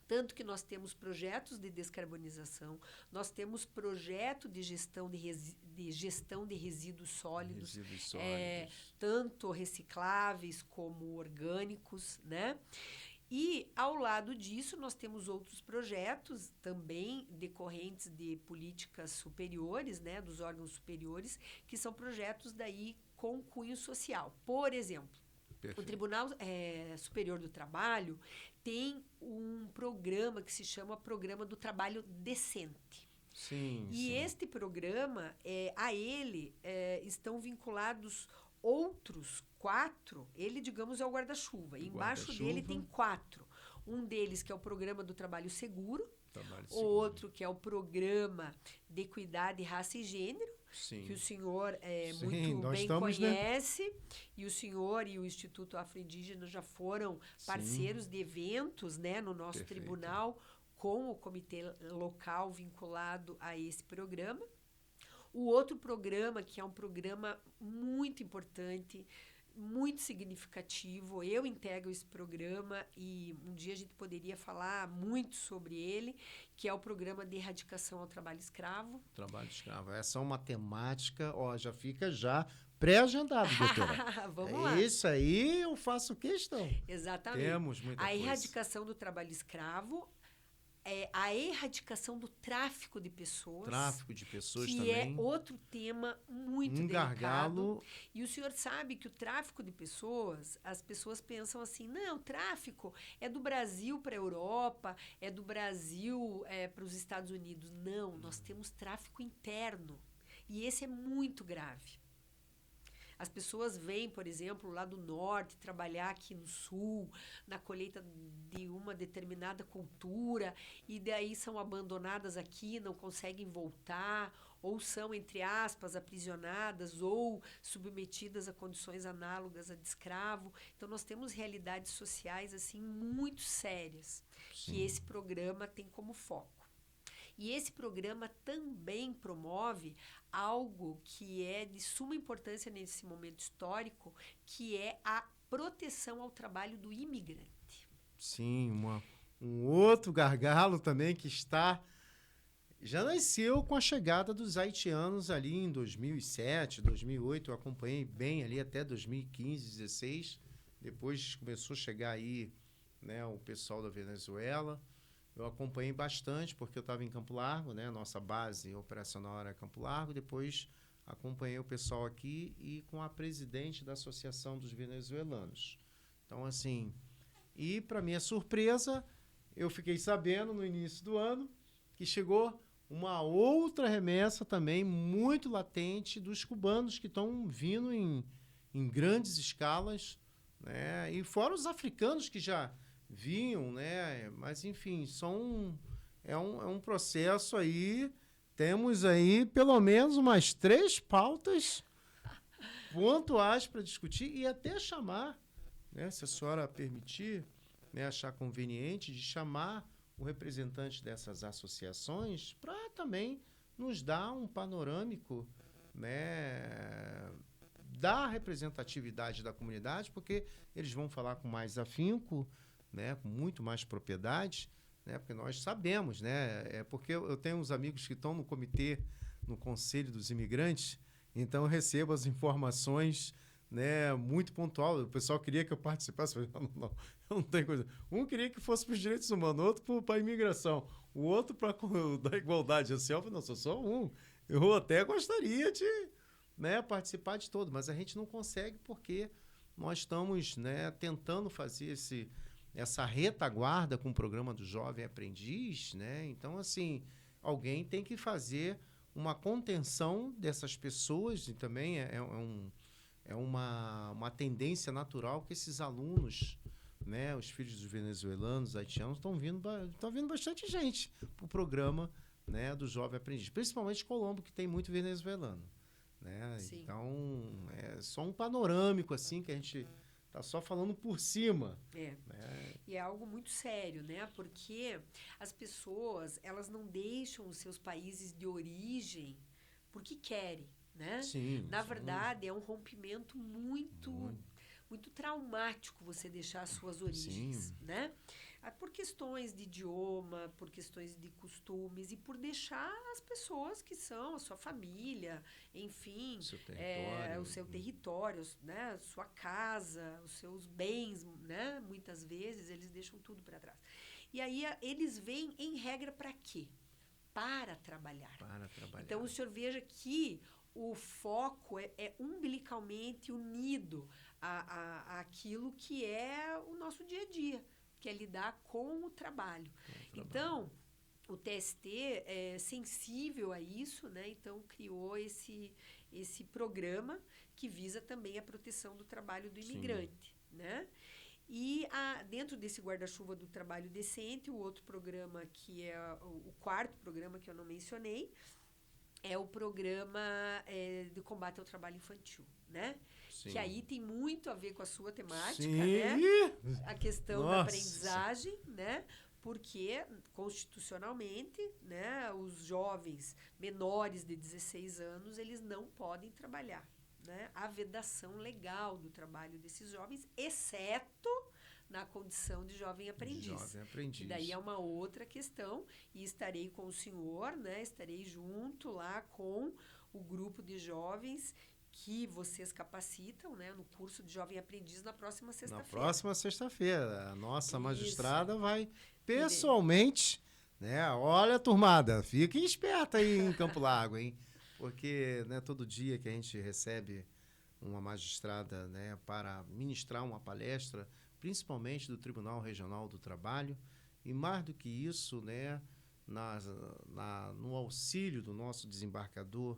Tanto que nós temos projetos de descarbonização, nós temos projeto de gestão de resíduos sólidos, tanto recicláveis como orgânicos, né? E, ao lado disso, nós temos outros projetos também decorrentes de políticas superiores, né, dos órgãos superiores, que são projetos daí com cunho social. Por exemplo, Perfeito. o Tribunal Superior do Trabalho tem um programa que se chama Programa do Trabalho Decente. Sim, E sim. este programa, a ele estão vinculados outros 4, ele, digamos, é o guarda-chuva. Embaixo dele tem 4. Um deles que é o Programa do Trabalho Seguro, outro que é o Programa de Equidade, Raça e Gênero, sim. que o senhor Sim, muito bem estamos, conhece, né? E o senhor e o Instituto Afro-Indígena já foram parceiros de eventos, né, no nosso Perfeito. tribunal, com o comitê local vinculado a esse programa. O outro programa, que é um programa muito importante, muito significativo, eu integro esse programa e um dia a gente poderia falar muito sobre ele, que é o Programa de Erradicação ao Trabalho Escravo. Trabalho escravo. Essa é uma temática, já fica já pré-agendado, doutora. Vamos lá. Isso aí eu faço questão. Exatamente. Temos muita coisa. A erradicação do trabalho escravo, a erradicação do tráfico de pessoas. Tráfico de pessoas que também. É outro tema muito delicado. Gargalo. E o senhor sabe que o tráfico de pessoas, as pessoas pensam assim, não, o tráfico é do Brasil para a Europa, é do Brasil para os Estados Unidos. Não, nós temos tráfico interno. E esse é muito grave. As pessoas vêm, por exemplo, lá do norte, trabalhar aqui no sul, na colheita de uma determinada cultura, e daí são abandonadas aqui, não conseguem voltar, ou são, entre aspas, aprisionadas ou submetidas a condições análogas a de escravo. Então, nós temos realidades sociais assim muito sérias, Sim. que esse programa tem como foco. E esse programa também promove algo que é de suma importância nesse momento histórico, que é a proteção ao trabalho do imigrante. Sim, um outro gargalo também que já nasceu com a chegada dos haitianos ali em 2007, 2008. Eu acompanhei bem ali até 2015, 2016. Depois começou a chegar aí, né, o pessoal da Venezuela. Eu acompanhei bastante, porque eu estava em Campo Largo, né? Nossa base operacional era Campo Largo. Depois acompanhei o pessoal aqui e com a presidente da Associação dos Venezuelanos. Então, assim, e para minha surpresa, eu fiquei sabendo no início do ano que chegou uma outra remessa também muito latente dos cubanos que estão vindo em grandes escalas, né? E fora os africanos que já vinham, né? Mas, enfim, é um processo aí. Temos aí pelo menos umas 3 pautas pontuais para discutir e até chamar, né, se a senhora permitir, né, achar conveniente, de chamar o representante dessas associações para também nos dar um panorâmico, né, da representatividade da comunidade, porque eles vão falar com mais afinco, né, com muito mais propriedade, né, porque nós sabemos, né, porque eu tenho uns amigos que estão no comitê, no Conselho dos Imigrantes, então eu recebo as informações, né, muito pontual. O pessoal queria que eu participasse, eu falei, não, não tem coisa. Um queria que fosse para os direitos humanos, outro para a imigração, o outro para da igualdade racial. Eu falei, não, sou só um. Eu até gostaria de, né, participar de todo, mas a gente não consegue porque nós estamos, né, tentando fazer essa retaguarda com o programa do Jovem Aprendiz, né? Então, assim, alguém tem que fazer uma contenção dessas pessoas e também é uma tendência natural que esses alunos, né, os filhos dos venezuelanos, haitianos, estão vindo bastante gente para o programa, né, do Jovem Aprendiz, principalmente Colombo, que tem muito venezuelano, né? Sim. Então, é só um panorâmico assim que a gente está só falando por cima. Né? E é algo muito sério, né? Porque as pessoas, elas não deixam os seus países de origem porque querem, né? Sim. Na verdade, é um rompimento muito traumático você deixar as suas origens, né? por questões de idioma, por questões de costumes e por deixar as pessoas que são a sua família, enfim, o seu território, né, sua casa, os seus bens, né, muitas vezes eles deixam tudo para trás. E aí eles vêm, em regra, para quê? Para trabalhar. Então, o senhor veja que o foco é umbilicalmente unido àquilo que é o nosso dia a dia, que é lidar com o trabalho. Então, o TST é sensível a isso, né? Então, criou esse programa que visa também a proteção do trabalho do imigrante, né? E dentro desse guarda-chuva do trabalho decente, o outro programa, que é o quarto programa que eu não mencionei, é o programa de combate ao trabalho infantil, né? Sim. Que aí tem muito a ver com a sua temática, né? A questão da aprendizagem, né? Porque, constitucionalmente, né, os jovens menores de 16 anos, eles não podem trabalhar. Né? A vedação legal do trabalho desses jovens, exceto na condição de jovem aprendiz. E daí é uma outra questão, e estarei com o senhor, né? Estarei junto lá com o grupo de jovens que vocês capacitam, né, no curso de jovem aprendiz na próxima sexta-feira. Na próxima sexta-feira. A nossa magistrada vai pessoalmente, né? Olha, turmada, fiquem esperta aí em Campo Largo, hein? Porque, né, todo dia que a gente recebe uma magistrada, né, para ministrar uma palestra, principalmente do Tribunal Regional do Trabalho, e mais do que isso, né, no auxílio do nosso desembargador,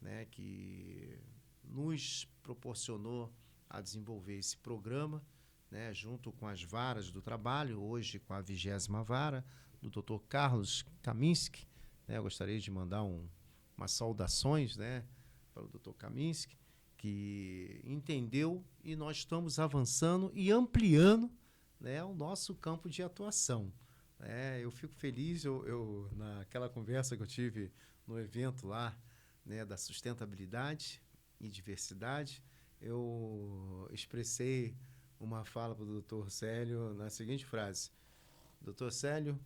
né, que nos proporcionou a desenvolver esse programa, né, junto com as varas do trabalho, hoje com a 20ª vara, do Dr. Carlos Kaminski, né, eu gostaria de mandar umas saudações, né, para o Dr. Kaminski, que entendeu, e nós estamos avançando e ampliando, né, o nosso campo de atuação. Eu fico feliz, naquela conversa que eu tive no evento lá, né, da sustentabilidade e diversidade, eu expressei uma fala para o Dr. Célio na seguinte frase: Dr. Célio,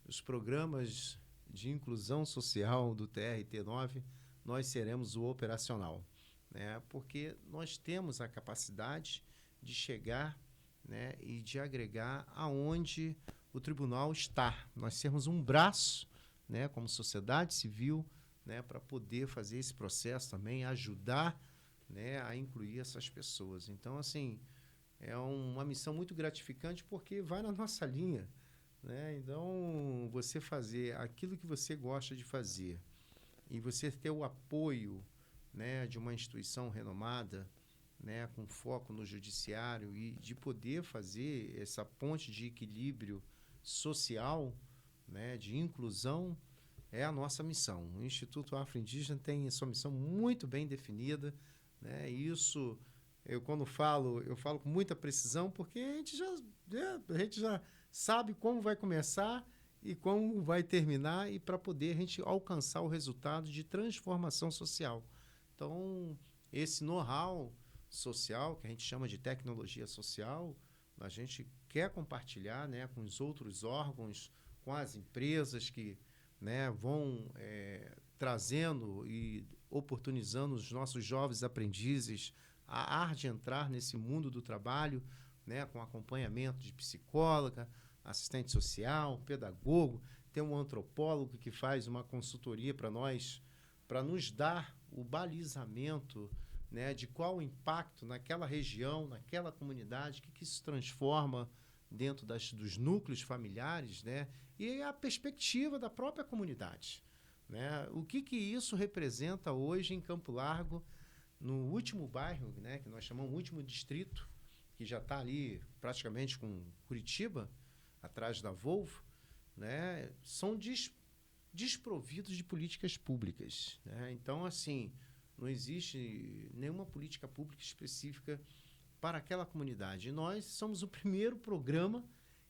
os programas de inclusão social do TRT9, nós seremos o operacional, né? Porque nós temos a capacidade de chegar, né, e de agregar aonde o tribunal está. Nós sermos um braço, né, como sociedade civil, né, para poder fazer esse processo também, ajudar, né, a incluir essas pessoas. Então, assim, é uma missão muito gratificante porque vai na nossa linha, né? Então, você fazer aquilo que você gosta de fazer e você ter o apoio, né, de uma instituição renomada, né, com foco no judiciário e de poder fazer essa ponte de equilíbrio social, né, de inclusão, é a nossa missão. O Instituto Afro-Indígena tem sua missão muito bem definida, né? Isso, quando eu falo com muita precisão, porque a gente já sabe como vai começar e como vai terminar, e para poder a gente alcançar o resultado de transformação social. Então, esse know-how social, que a gente chama de tecnologia social, a gente quer compartilhar, né, com os outros órgãos, com as empresas que, né, vão trazendo e oportunizando os nossos jovens aprendizes a de entrar nesse mundo do trabalho, né, com acompanhamento de psicóloga, assistente social, pedagogo. Tem um antropólogo que faz uma consultoria para nós, para nos dar o balizamento, né, de qual o impacto naquela região, naquela comunidade, que isso transforma dentro dos núcleos familiares, né, e a perspectiva da própria comunidade, né? O que isso representa hoje em Campo Largo, no último bairro, né, que nós chamamos último distrito, que já está ali praticamente com Curitiba, atrás da Volvo, né, são desprovidos de políticas públicas, né? Então, assim, não existe nenhuma política pública específica para aquela comunidade. E nós somos o primeiro programa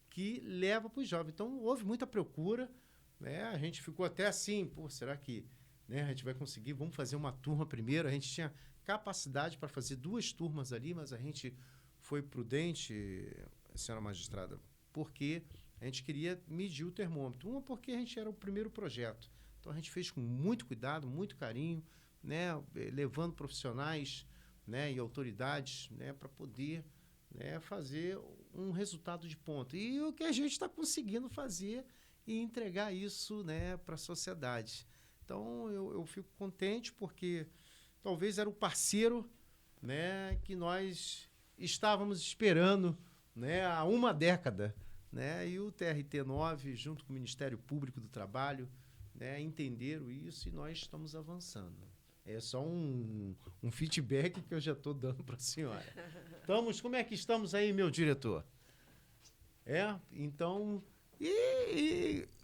que leva para os jovens. Então, houve muita procura, né? A gente ficou até assim, será que, né, a gente vai conseguir? Vamos fazer uma turma primeiro. A gente tinha capacidade para fazer 2 turmas ali, mas a gente foi prudente, senhora magistrada, porque a gente queria medir o termômetro. Uma, porque a gente era o primeiro projeto. Então, a gente fez com muito cuidado, muito carinho, né, levando profissionais, né, e autoridades, né, para poder, né, fazer um resultado de ponta. E o que a gente está conseguindo fazer e entregar isso, né, para a sociedade. Então, eu fico contente porque talvez era o parceiro, né, que nós estávamos esperando, né, há uma década, né, e o TRT9, junto com o Ministério Público do Trabalho, né, entenderam isso e nós estamos avançando. É só um feedback que eu já estou dando para a senhora. Como é que estamos aí, meu diretor? Então,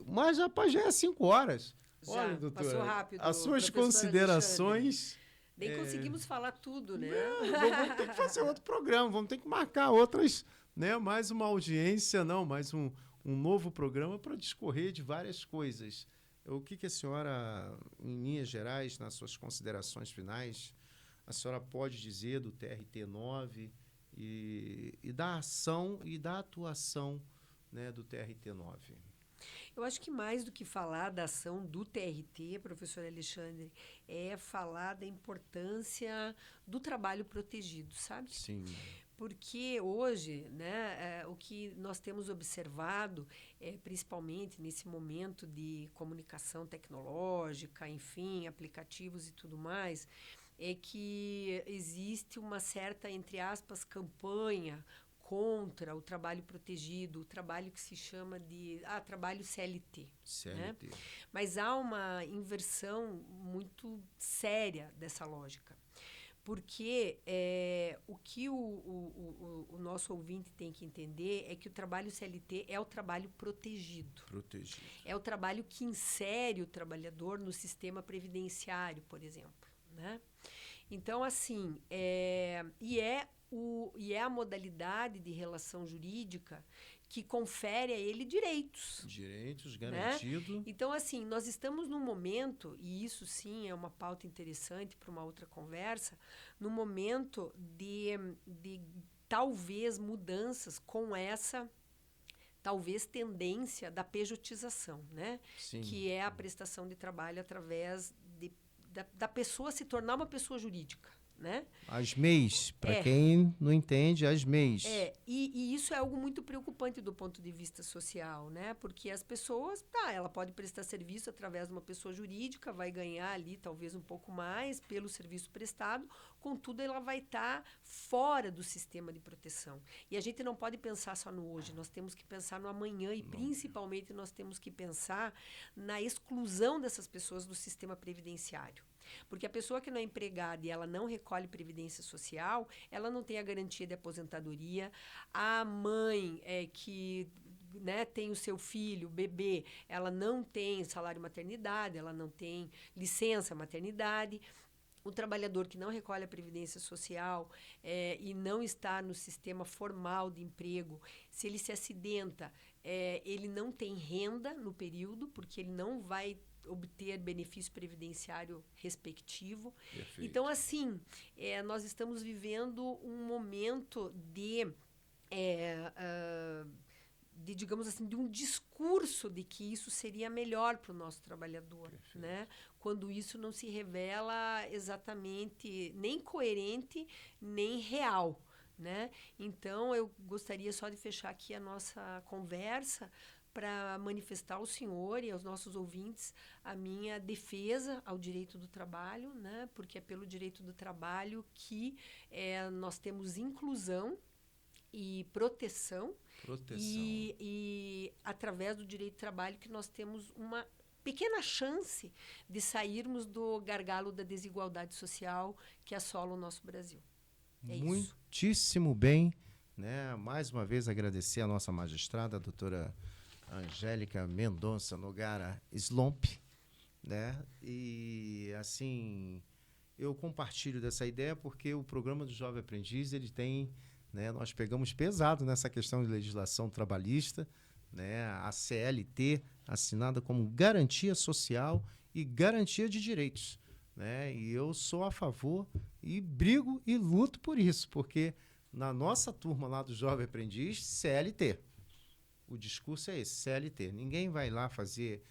mas rapaz, já é 5 horas. Já, olha, doutora, passou rápido, as suas professora considerações... Alexandre. Nem conseguimos falar tudo, né? Vamos ter que fazer outro programa, vamos ter que marcar outras, né? Mais uma audiência, mais um novo programa para discorrer de várias coisas. O que a senhora, em linhas gerais, nas suas considerações finais, a senhora pode dizer do TRT9 e da ação e da atuação, né, do TRT9? Eu acho que mais do que falar da ação do TRT, professor Alexandre, é falar da importância do trabalho protegido, sabe? Sim. Porque hoje, né, o que nós temos observado, principalmente nesse momento de comunicação tecnológica, enfim, aplicativos e tudo mais, é que existe uma certa, entre aspas, campanha contra o trabalho protegido, o trabalho que se chama de trabalho CLT. CLT. Né? Mas há uma inversão muito séria dessa lógica. Porque o que o nosso ouvinte tem que entender é que o trabalho CLT é o trabalho protegido. É o trabalho que insere o trabalhador no sistema previdenciário, por exemplo. Né? Então, assim, é a modalidade de relação jurídica que confere a ele direitos. Direitos garantidos. Né? Então, assim, nós estamos num momento, e isso sim é uma pauta interessante para uma outra conversa, num momento de talvez mudanças com essa talvez tendência da pejotização, né? Sim. Que é a prestação de trabalho através da pessoa se tornar uma pessoa jurídica. Né? As MEIs, para quem não entende, as MEIs. E isso é algo muito preocupante do ponto de vista social, né? Porque as pessoas, ela pode prestar serviço através de uma pessoa jurídica, vai ganhar ali talvez um pouco mais pelo serviço prestado, contudo ela vai estar fora do sistema de proteção. E a gente não pode pensar só no hoje, nós temos que pensar no amanhã e principalmente nós temos que pensar na exclusão dessas pessoas do sistema previdenciário. Porque a pessoa que não é empregada e ela não recolhe previdência social, ela não tem a garantia de aposentadoria. A mãe que tem o seu filho, bebê, ela não tem salário maternidade, ela não tem licença maternidade. O trabalhador que não recolhe a previdência social e não está no sistema formal de emprego, se ele se acidenta, ele não tem renda no período, porque ele não vai obter benefício previdenciário respectivo. Perfeito. Então, assim, nós estamos vivendo um momento digamos assim, de um discurso de que isso seria melhor para o nosso trabalhador, né? Quando isso não se revela exatamente nem coerente, nem real, né? Então, eu gostaria só de fechar aqui a nossa conversa para manifestar ao senhor e aos nossos ouvintes a minha defesa ao direito do trabalho, né? Porque é pelo direito do trabalho que nós temos inclusão e proteção. E através do direito do trabalho que nós temos uma pequena chance de sairmos do gargalo da desigualdade social que assola o nosso Brasil. Muitíssimo bem, né? Mais uma vez agradecer a nossa magistrada, a doutora Angélica Mendonça Nogara Slomp, né? E assim, eu compartilho dessa ideia porque o programa do Jovem Aprendiz, ele tem, né, nós pegamos pesado nessa questão de legislação trabalhista, né? A CLT assinada como garantia social e garantia de direitos, né? E eu sou a favor e brigo e luto por isso, porque na nossa turma lá do Jovem Aprendiz, CLT. o discurso é esse, CLT. Ninguém vai lá fazer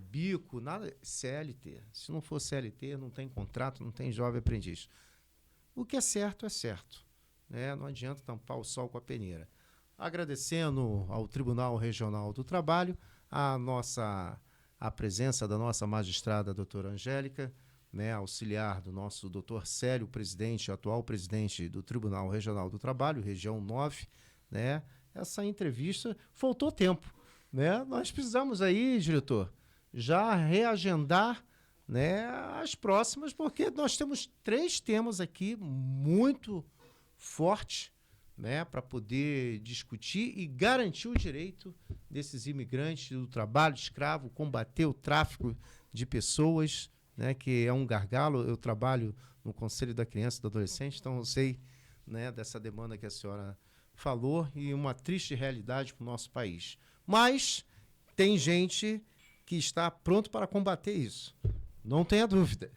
bico, nada, CLT. Se não for CLT, não tem contrato, não tem jovem aprendiz. O que é certo, né? Não adianta tampar o sol com a peneira. Agradecendo ao Tribunal Regional do Trabalho a presença da nossa magistrada, doutora Angélica, né, auxiliar do nosso doutor Célio, atual presidente do Tribunal Regional do Trabalho, região 9, né? Essa entrevista, faltou tempo, né? Nós precisamos aí, diretor, já reagendar, né, as próximas, porque nós temos 3 temas aqui muito fortes, né, para poder discutir e garantir o direito desses imigrantes do trabalho escravo, combater o tráfico de pessoas, né, que é um gargalo. Eu trabalho no Conselho da Criança e do Adolescente, então eu sei, né, dessa demanda que a senhora falou e uma triste realidade para o nosso país. Mas tem gente que está pronto para combater isso. Não tenha dúvida.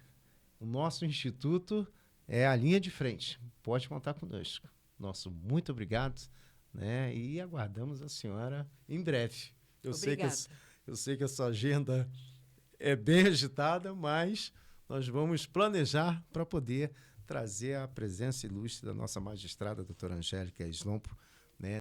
O nosso instituto é a linha de frente. Pode contar conosco. Nosso muito obrigado, né? E aguardamos a senhora em breve. Eu sei que a sua agenda é bem agitada, mas nós vamos planejar para poder trazer a presença ilustre da nossa magistrada, doutora Angélica Slompo, né?